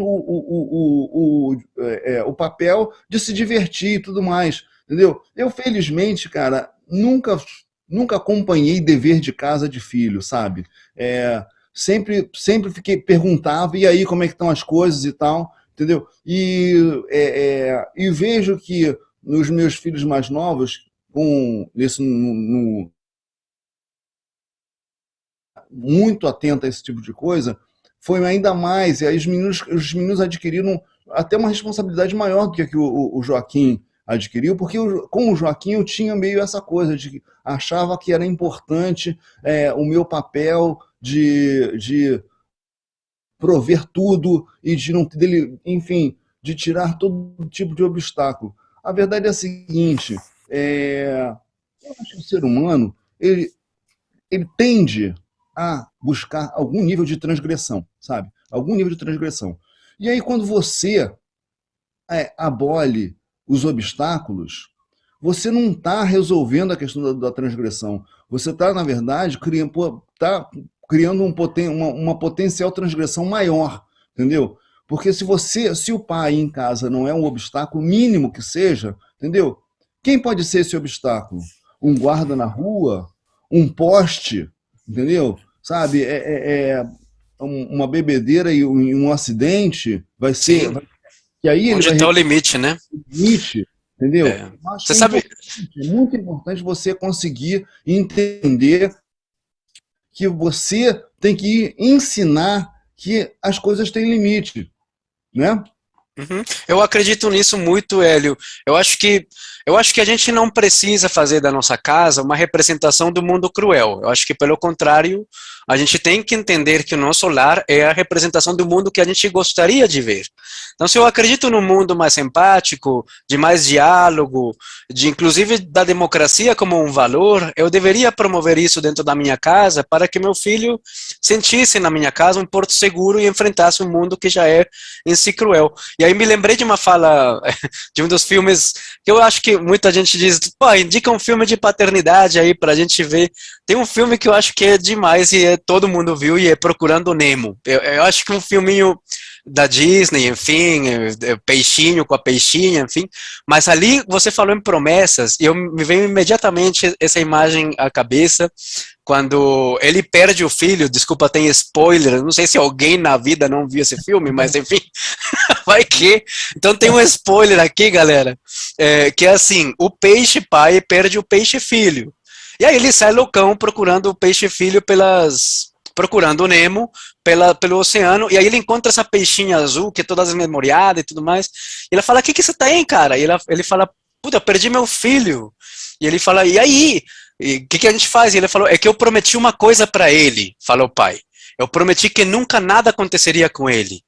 papel de se divertir e tudo mais, entendeu? Eu, felizmente, cara, nunca acompanhei dever de casa de filho, sabe? Sempre perguntava, e aí, como é que estão as coisas e tal, entendeu? E vejo que nos meus filhos mais novos, com isso muito atento a esse tipo de coisa, foi ainda mais, e aí os meninos adquiriram até uma responsabilidade maior do que a que o Joaquim adquiriu, porque com o Joaquim eu tinha meio essa coisa de que achava que era importante o meu papel de prover tudo e de não dele, enfim, de tirar todo tipo de obstáculo. A verdade é a seguinte: eu acho que o ser humano ele tende a buscar algum nível de transgressão, sabe? Algum nível de transgressão. E aí, quando você abole os obstáculos, você não está resolvendo a questão da transgressão. Você está, na verdade, criando uma potencial transgressão maior, entendeu? Porque se o pai em casa não é um obstáculo mínimo que seja, entendeu? Quem pode ser esse obstáculo? Um guarda na rua? Um poste? Entendeu? Sabe? Uma bebedeira e um acidente vai ser. Sim, E aí ele onde vai está o limite, né? limite, entendeu? É. Eu acho Você que sabe, é muito importante você conseguir entender que você tem que ensinar que as coisas têm limite, né? uhum. Eu acredito nisso muito, Hélio. Eu acho que a gente não precisa fazer da nossa casa uma representação do mundo cruel. Eu acho que, pelo contrário, a gente tem que entender que o nosso lar é a representação do mundo que a gente gostaria de ver. Então, se eu acredito num mundo mais empático, de mais diálogo, de inclusive da democracia como um valor, eu deveria promover isso dentro da minha casa para que meu filho sentisse na minha casa um porto seguro e enfrentasse um mundo que já é em si cruel. E aí me lembrei de uma fala de um dos filmes que eu acho que muita gente diz, pô, indica um filme de paternidade aí pra gente ver. Tem um filme que eu acho que é demais e todo mundo viu e é Procurando Nemo. Eu acho que um filminho da Disney, enfim, peixinho com a peixinha, enfim. Mas ali você falou em promessas e me veio imediatamente essa imagem à cabeça quando ele perde o filho. Desculpa, tem spoiler, não sei se alguém na vida não viu esse filme, mas enfim, vai que. Então tem um spoiler aqui, galera, que é assim, o peixe pai perde o peixe filho. E aí ele sai loucão procurando o peixe filho procurando o Nemo pelo oceano, e aí ele encontra essa peixinha azul, que é toda desmemoriada e tudo mais, e ela fala, o que você tem, cara? E ele fala, puta, eu perdi meu filho. E ele fala, e aí? O que a gente faz? E ele falou, é que eu prometi uma coisa para ele, falou o pai. Eu prometi que nunca nada aconteceria com ele.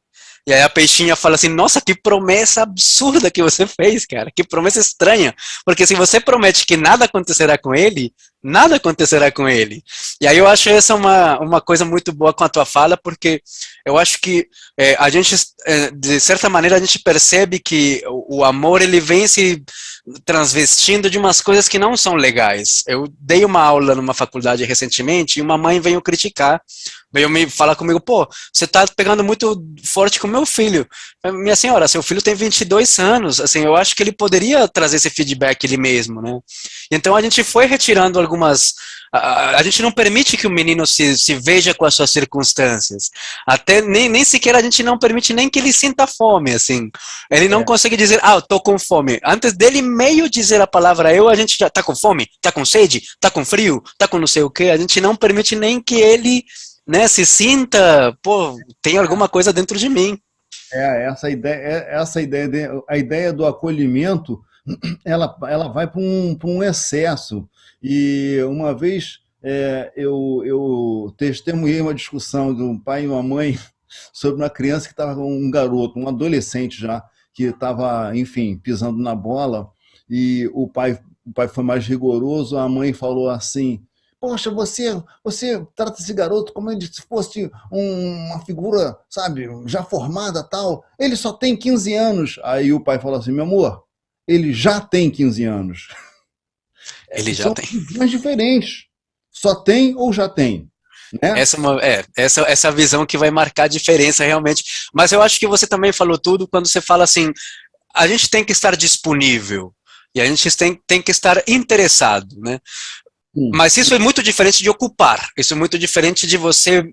E aí a peixinha fala assim, nossa, que promessa absurda que você fez, cara, que promessa estranha, porque se você promete que nada acontecerá com ele, nada acontecerá com ele. E aí eu acho essa uma coisa muito boa com a tua fala, porque eu acho que a gente, de certa maneira, a gente percebe que o amor, ele vem se transvestindo de umas coisas que não são legais. Eu dei uma aula numa faculdade recentemente e uma mãe veio criticar, veio me falar comigo, pô, você tá pegando muito forte com meu filho. Minha senhora, seu filho tem 22 anos, assim, eu acho que ele poderia trazer esse feedback ele mesmo, né? Então a gente foi retirando algumas... A gente não permite que o menino se veja com as suas circunstâncias. Até nem sequer a gente não permite nem que ele sinta fome, assim. Ele não É, consegue dizer, eu tô com fome. Antes dele meio dizer a palavra eu, a gente já tá com fome, tá com sede, tá com frio, tá com não sei o quê. A gente não permite nem que ele, né, se sinta, pô, tem alguma coisa dentro de mim. essa ideia, a ideia do acolhimento, ela vai para um excesso. E uma vez eu testemunhei uma discussão de um pai e uma mãe sobre uma criança que estava com um garoto, um adolescente já, que estava, enfim, pisando na bola, e o pai foi mais rigoroso, a mãe falou assim, poxa, você trata esse garoto como se fosse uma figura, sabe, já formada tal. Ele só tem 15 anos. Aí o pai falou assim, meu amor, ele já tem 15 anos. Ele já São tem. visões diferentes. Só tem ou já tem, né? Essa visão que vai marcar a diferença realmente. Mas eu acho que você também falou tudo quando você fala assim, a gente tem que estar disponível e a gente tem que estar interessado, né? Sim, Mas isso é muito diferente de ocupar, isso é muito diferente de você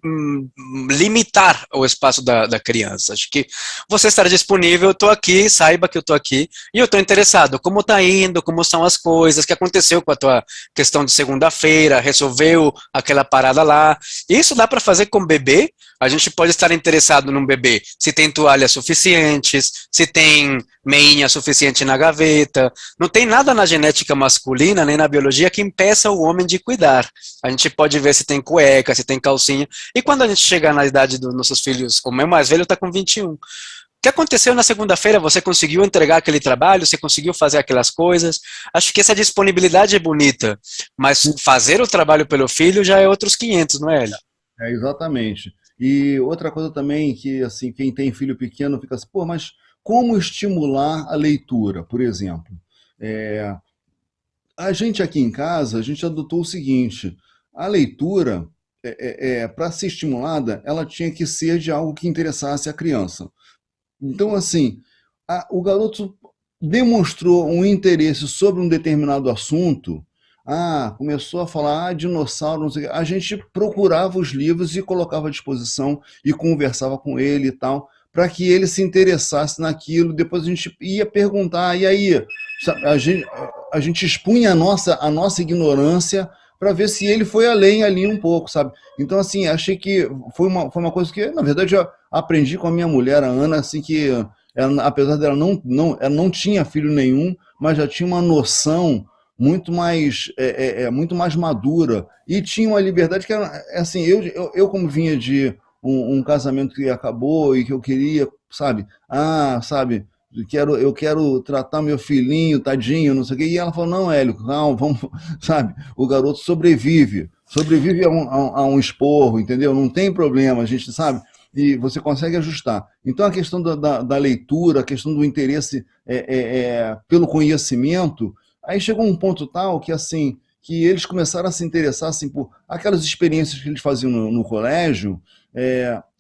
limitar o espaço da criança. Acho que você estar disponível, eu estou aqui, saiba que eu estou aqui, e eu estou interessado, como está indo, como são as coisas, o que aconteceu com a tua questão de segunda-feira, resolveu aquela parada lá. Isso dá para fazer com bebê, a gente pode estar interessado num bebê, se tem toalhas suficientes, se tem meinha suficiente na gaveta, não tem nada na genética masculina, nem na biologia, que impeça o homem de cuidar. A gente pode ver se tem cueca, se tem calcinha. E quando a gente chegar na idade dos nossos filhos, o meu mais velho está com 21. O que aconteceu na segunda-feira? Você conseguiu entregar aquele trabalho? Você conseguiu fazer aquelas coisas? Acho que essa disponibilidade é bonita, mas fazer o trabalho pelo filho já é outros 500, não é, Hélio? exatamente. E outra coisa também que, assim, quem tem filho pequeno fica assim, pô, mas como estimular a leitura, por exemplo? É, a gente aqui em casa, a gente adotou o seguinte: a leitura, para ser estimulada, ela tinha que ser de algo que interessasse a criança. Então, assim, o garoto demonstrou um interesse sobre um determinado assunto. Ah, começou a falar, dinossauro, não sei o quê. A gente procurava os livros e colocava à disposição e conversava com ele e tal, para que ele se interessasse naquilo. Depois a gente ia perguntar, e aí? A gente expunha a nossa ignorância para ver se ele foi além ali um pouco, sabe? Então, assim, achei que foi uma coisa que, na verdade, eu aprendi com a minha mulher, a Ana, assim, que ela, apesar dela ela não tinha filho nenhum, mas já tinha uma noção muito mais madura e tinha uma liberdade que era, assim, eu como vinha de um casamento que acabou e que eu queria, sabe, sabe, eu quero tratar meu filhinho, tadinho, não sei o quê. E ela falou, não, Hélio, calma, vamos, sabe, o garoto sobrevive a um esporro, entendeu? Não tem problema, a gente sabe, e você consegue ajustar. Então a questão da leitura, a questão do interesse pelo conhecimento, aí chegou um ponto tal que assim, que eles começaram a se interessar assim, por aquelas experiências que eles faziam no colégio,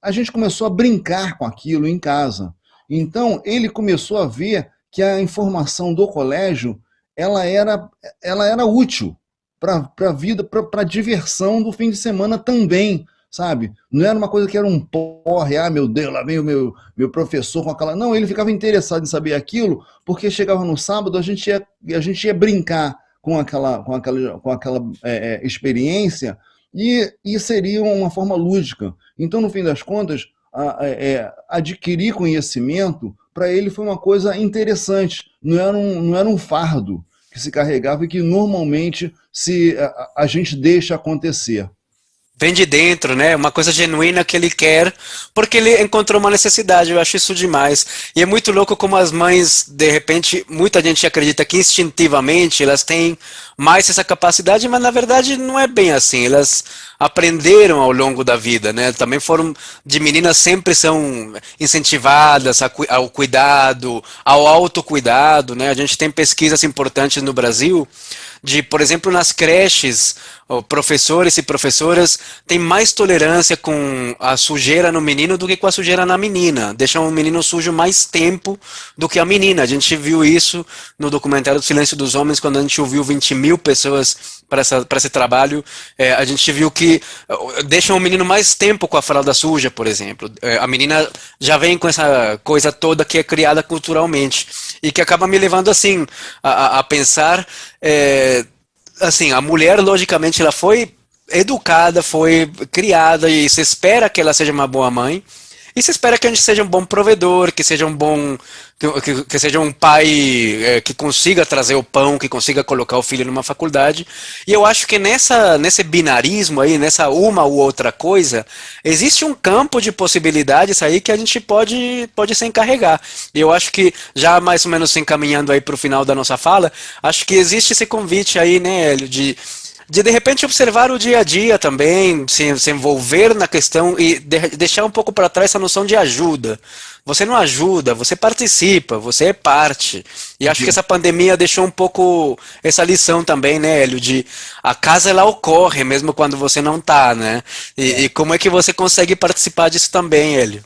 a gente começou a brincar com aquilo em casa. Então, ele começou a ver que a informação do colégio ela era, ela era útil para a vida, para a diversão do fim de semana também, sabe? Não era uma coisa que era um porre, meu Deus, lá vem o meu professor com aquela. Não, ele ficava interessado em saber aquilo, porque chegava no sábado, a gente ia brincar com aquela experiência e seria uma forma lúdica. Então, no fim das contas, adquirir conhecimento, para ele foi uma coisa interessante, não era um fardo que se carregava e que normalmente a gente deixa acontecer. Vem de dentro, né? Uma coisa genuína que ele quer, porque ele encontrou uma necessidade. Eu acho isso demais. E é muito louco como as mães, de repente, muita gente acredita que instintivamente elas têm mais essa capacidade, mas na verdade não é bem assim. Elas aprenderam ao longo da vida, né? Também foram, de meninas sempre são incentivadas ao cuidado, ao autocuidado, né? A gente tem pesquisas importantes no Brasil de, por exemplo, nas creches, professores e professoras têm mais tolerância com a sujeira no menino do que com a sujeira na menina. Deixam o menino sujo mais tempo do que a menina. A gente viu isso no documentário do Silêncio dos Homens, quando a gente ouviu 20 mil pessoas para esse trabalho. A gente viu que deixam o menino mais tempo com a fralda suja, por exemplo. A menina já vem com essa coisa toda que é criada culturalmente e que acaba me levando assim a pensar, assim, a mulher logicamente ela foi educada, foi criada e se espera que ela seja uma boa mãe. E se espera que a gente seja um bom provedor, que seja um bom, que seja um pai que consiga trazer o pão, que consiga colocar o filho numa faculdade. E eu acho que nesse binarismo aí, nessa uma ou outra coisa, existe um campo de possibilidades aí que a gente pode se encarregar. E eu acho que, já mais ou menos se encaminhando aí para o final da nossa fala, acho que existe esse convite aí, né, Hélio, de repente observar o dia a dia também, se envolver na questão e deixar um pouco para trás essa noção de ajuda. Você não ajuda, você participa, você é parte. E acho que essa pandemia deixou um pouco essa lição também, né, Hélio, de a casa ela ocorre mesmo quando você não tá, né? E como é que você consegue participar disso também, Hélio?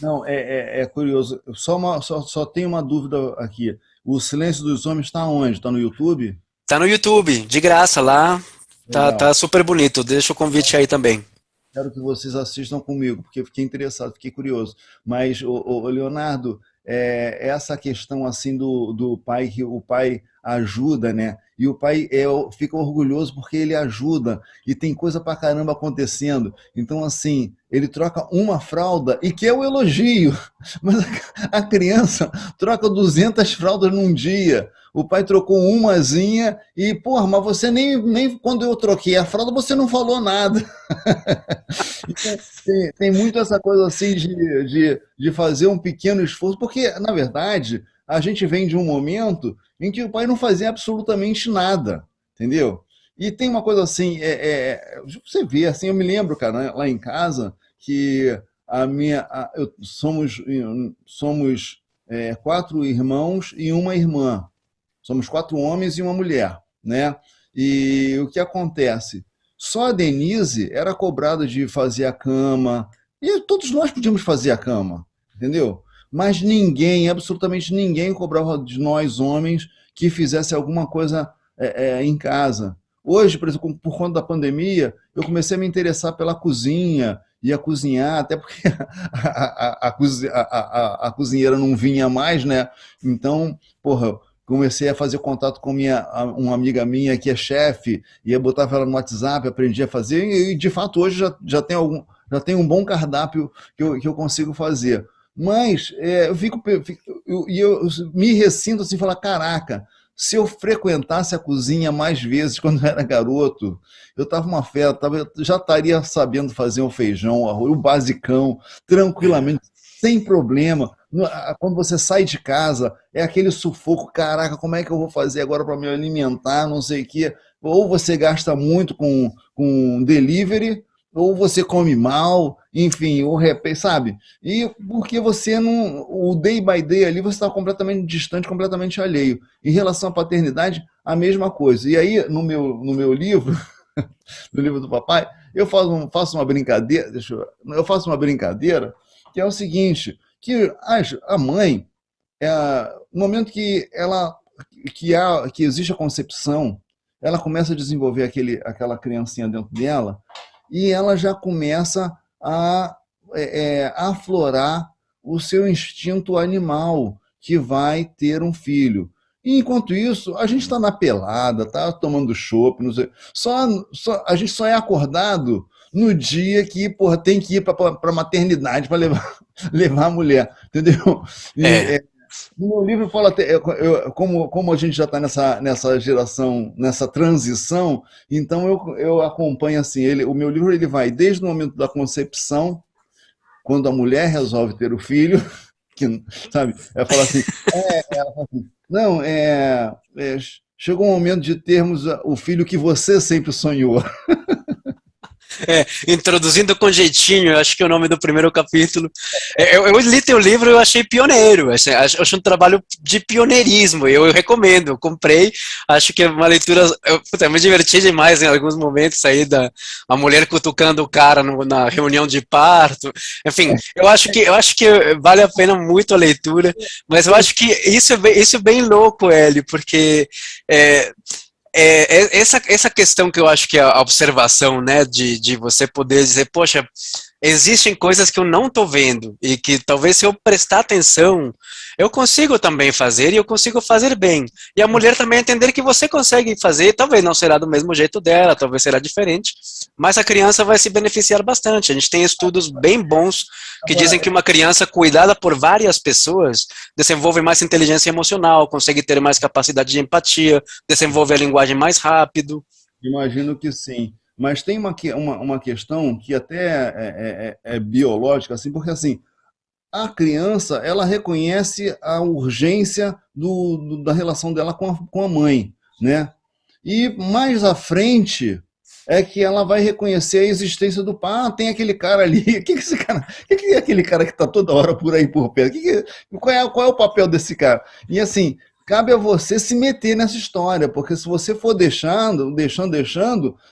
Não, é curioso. Só tenho uma dúvida aqui. O Silêncio dos Homens está onde? Está no YouTube? Tá no YouTube, de graça lá. Tá Legal. super bonito. Deixa o convite aí também. Quero que vocês assistam comigo, porque eu fiquei interessado, fiquei curioso. Mas, Leonardo, essa questão assim do pai, que o pai ajuda, né? E o pai fica orgulhoso porque ele ajuda e tem coisa pra caramba acontecendo. Então, assim, ele troca uma fralda e quer o elogio, mas a criança troca 200 fraldas num dia. O pai trocou umazinha e, porra, mas você nem quando eu troquei a fralda você não falou nada. Então, tem muito essa coisa assim de fazer um pequeno esforço, porque, na verdade, a gente vem de um momento em que o pai não fazia absolutamente nada, entendeu? E tem uma coisa assim, você vê, assim, eu me lembro, cara, né, lá em casa, que somos quatro irmãos e uma irmã. Somos quatro homens e uma mulher, né? E o que acontece? Só a Denise era cobrada de fazer a cama, e todos nós podíamos fazer a cama, entendeu? Mas ninguém, absolutamente ninguém, cobrava de nós homens que fizesse alguma coisa em casa. Hoje, por exemplo, por conta da pandemia, eu comecei a me interessar pela cozinha, ia cozinhar, até porque a cozinheira não vinha mais, né? Então, porra, comecei a fazer contato com uma amiga minha que é chefe, ia botar ela no WhatsApp, aprendi a fazer, e de fato hoje já tem um bom cardápio que eu consigo fazer. Mas eu me ressinto assim, falar, caraca, se eu frequentasse a cozinha mais vezes quando eu era garoto, eu estava uma festa, já estaria sabendo fazer um feijão, um arroz, o basicão, tranquilamente, sem problema. Quando você sai de casa, é aquele sufoco, caraca, como é que eu vou fazer agora para me alimentar, não sei o quê. Ou você gasta muito com delivery, ou você come mal, enfim, ou sabe? E porque você não. O day by day ali você está completamente distante, completamente alheio. Em relação à paternidade, a mesma coisa. E aí, no meu livro, no livro do papai, faço uma brincadeira, eu faço uma brincadeira, que é o seguinte, que a mãe, no momento que existe a concepção, ela começa a desenvolver aquela criancinha dentro dela, e ela já começa a aflorar o seu instinto animal, que vai ter um filho. E enquanto isso, a gente está na pelada, tá tomando chopp, não sei. A gente só é acordado no dia que, porra, tem que ir para a maternidade para levar a mulher, entendeu? É, E, no meu livro fala até, como a gente já está nessa geração, nessa transição, então eu acompanho assim, o meu livro ele vai desde o momento da concepção, quando a mulher resolve ter o filho, que, sabe, ela fala assim, ela fala assim, não, chegou o momento de termos o filho que você sempre sonhou. Introduzindo com jeitinho, eu acho que é o nome do primeiro capítulo. Eu li teu livro e eu achei pioneiro, assim, acho um trabalho de pioneirismo, eu recomendo, eu comprei, acho que é uma leitura, eu me diverti demais em alguns momentos aí a mulher cutucando o cara na reunião de parto, enfim, eu acho que vale a pena muito a leitura, mas eu acho que isso é bem louco, Hélio, porque essa questão que eu acho que é a observação, né, de você poder dizer, poxa, existem coisas que eu não estou vendo e que talvez se eu prestar atenção, eu consigo também fazer e eu consigo fazer bem. E a mulher também entender que você consegue fazer, talvez não será do mesmo jeito dela, talvez será diferente, mas a criança vai se beneficiar bastante. A gente tem estudos bem bons que dizem que uma criança cuidada por várias pessoas desenvolve mais inteligência emocional, consegue ter mais capacidade de empatia, desenvolve a linguagem mais rápido. Imagino que sim. Mas tem uma questão que até é biológica, assim, porque assim, a criança ela reconhece a urgência da relação dela com a mãe, né? E mais à frente é que ela vai reconhecer a existência do pai. Ah, tem aquele cara ali. O que esse cara? O que é aquele cara que está toda hora por aí por perto? Qual é o papel desse cara? E assim, cabe a você se meter nessa história, porque se você for deixando,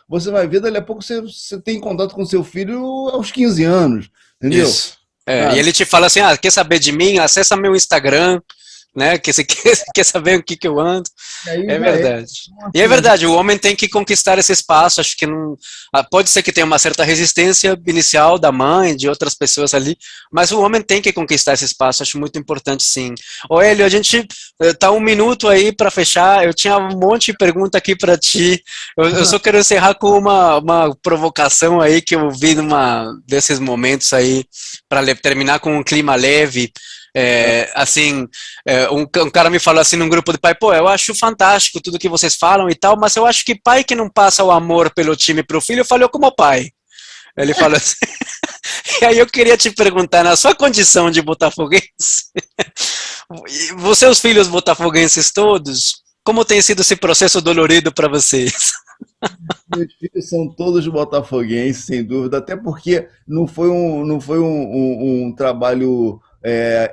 você vai ver, dali a pouco você tem contato com seu filho aos 15 anos, entendeu? Isso. E Sabe? ele te fala assim, quer saber de mim? Acessa meu Instagram, né? Que você quer saber o que eu ando. E aí É já é. verdade. Então, E é assim, verdade, o homem tem que conquistar esse espaço, acho que não. Pode ser que tenha uma certa resistência inicial da mãe, de outras pessoas ali, mas o homem tem que conquistar esse espaço, acho muito importante sim. Ô Hélio, a gente tá um minuto aí para fechar, eu tinha um monte de pergunta aqui para ti, eu só quero encerrar com uma provocação aí que eu vi numa desses momentos aí, para terminar com um clima leve. Assim, um cara me falou assim num grupo de pai, pô, eu acho fantástico tudo que vocês falam e tal, mas eu acho que pai que não passa o amor pelo time pro filho falhou como pai. Ele falou assim, e aí eu queria te perguntar, na sua condição de botafoguense, seus filhos botafoguenses todos, como tem sido esse processo dolorido para vocês? Meus filhos são todos botafoguenses, sem dúvida, até porque não foi um trabalho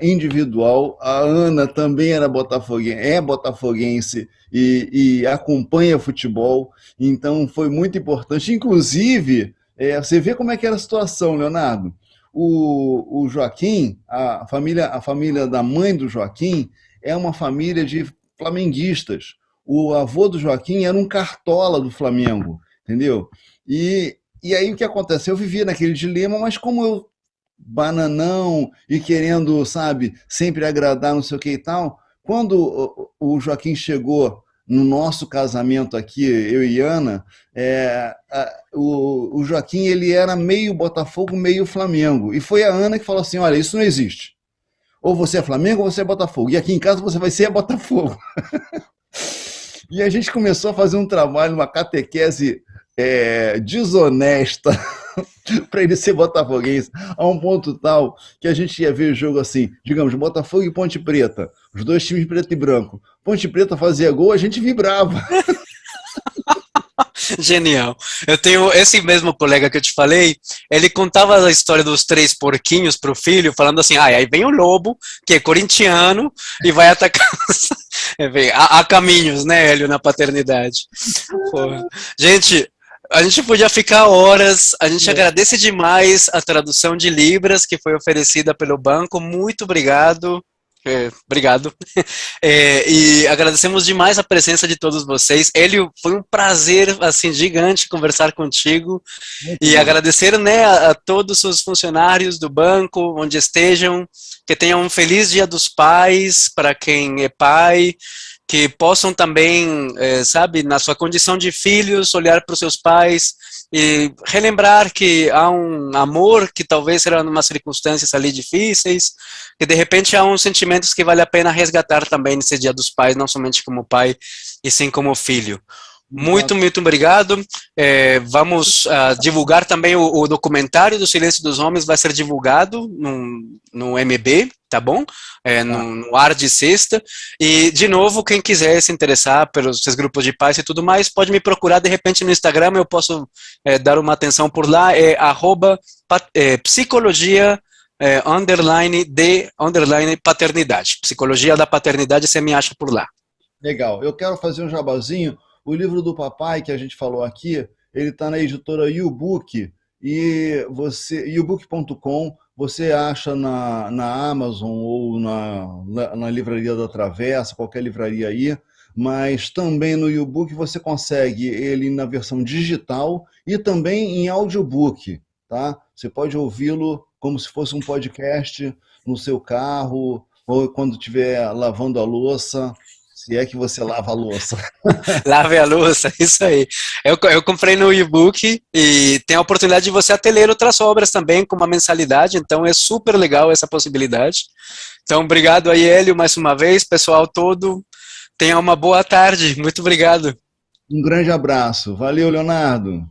individual. A Ana também era botafoguense, é botafoguense e acompanha futebol, então foi muito importante. Inclusive, você vê como é que era a situação, Leonardo. O Joaquim, a família da mãe do Joaquim, é uma família de flamenguistas. O avô do Joaquim era um cartola do Flamengo, entendeu? E aí o que acontece? Eu vivia naquele dilema, mas como eu, bananão e querendo, sabe, sempre agradar, não sei o que e tal, quando o Joaquim chegou no nosso casamento aqui, eu e Ana, o Joaquim ele era meio Botafogo, meio Flamengo. E foi a Ana que falou assim: olha, isso não existe. Ou você é Flamengo ou você é Botafogo. E aqui em casa você vai ser Botafogo. E a gente começou a fazer um trabalho, uma catequese desonesta para ele ser botafoguense, a um ponto tal que a gente ia ver o jogo assim, digamos, Botafogo e Ponte Preta, os dois times preto e branco. Ponte Preta fazia gol, a gente vibrava. Genial. Eu tenho esse mesmo colega que eu te falei, ele contava a história dos três porquinhos pro filho, falando assim, aí vem o lobo, que é corintiano, e vai atacar. Há caminhos, né, Hélio, na paternidade. Pô. Gente, a gente podia ficar horas, a gente agradece demais a tradução de Libras que foi oferecida pelo banco, muito obrigado. Obrigado. E agradecemos demais a presença de todos vocês. Hélio, foi um prazer assim gigante conversar contigo Muito e bom. agradecer, né, a todos os funcionários do banco, onde estejam, que tenham um feliz Dia dos Pais para quem é pai, que possam também, sabe, na sua condição de filhos, olhar para os seus pais e relembrar que há um amor que talvez será em umas circunstâncias ali difíceis, que de repente há uns sentimentos que vale a pena resgatar também nesse Dia dos Pais, não somente como pai, e sim como filho. Muito, Exato. muito obrigado. Vamos divulgar também o documentário do Silêncio dos Homens, vai ser divulgado no MB, tá bom? Tá. No ar de sexta. E, de novo, quem quiser se interessar pelos seus grupos de pais e tudo mais, pode me procurar de repente no Instagram, eu posso dar uma atenção por lá, psicologia underline paternidade. Psicologia da paternidade, você me acha por lá. Legal. Eu quero fazer um jabazinho. O livro do papai que a gente falou aqui, ele está na editora YouBook e YouBook.com, você acha na Amazon ou na Livraria da Travessa, qualquer livraria aí, mas também no YouBook você consegue ele na versão digital e também em audiobook, tá? Você pode ouvi-lo como se fosse um podcast no seu carro ou quando estiver lavando a louça, se é que você lava a louça. Lave a louça, isso aí. Eu comprei no e-book e tem a oportunidade de você até ler outras obras também com uma mensalidade, então é super legal essa possibilidade. Então, obrigado aí, Hélio, mais uma vez, pessoal todo. Tenha uma boa tarde, muito obrigado. Um grande abraço. Valeu, Leonardo.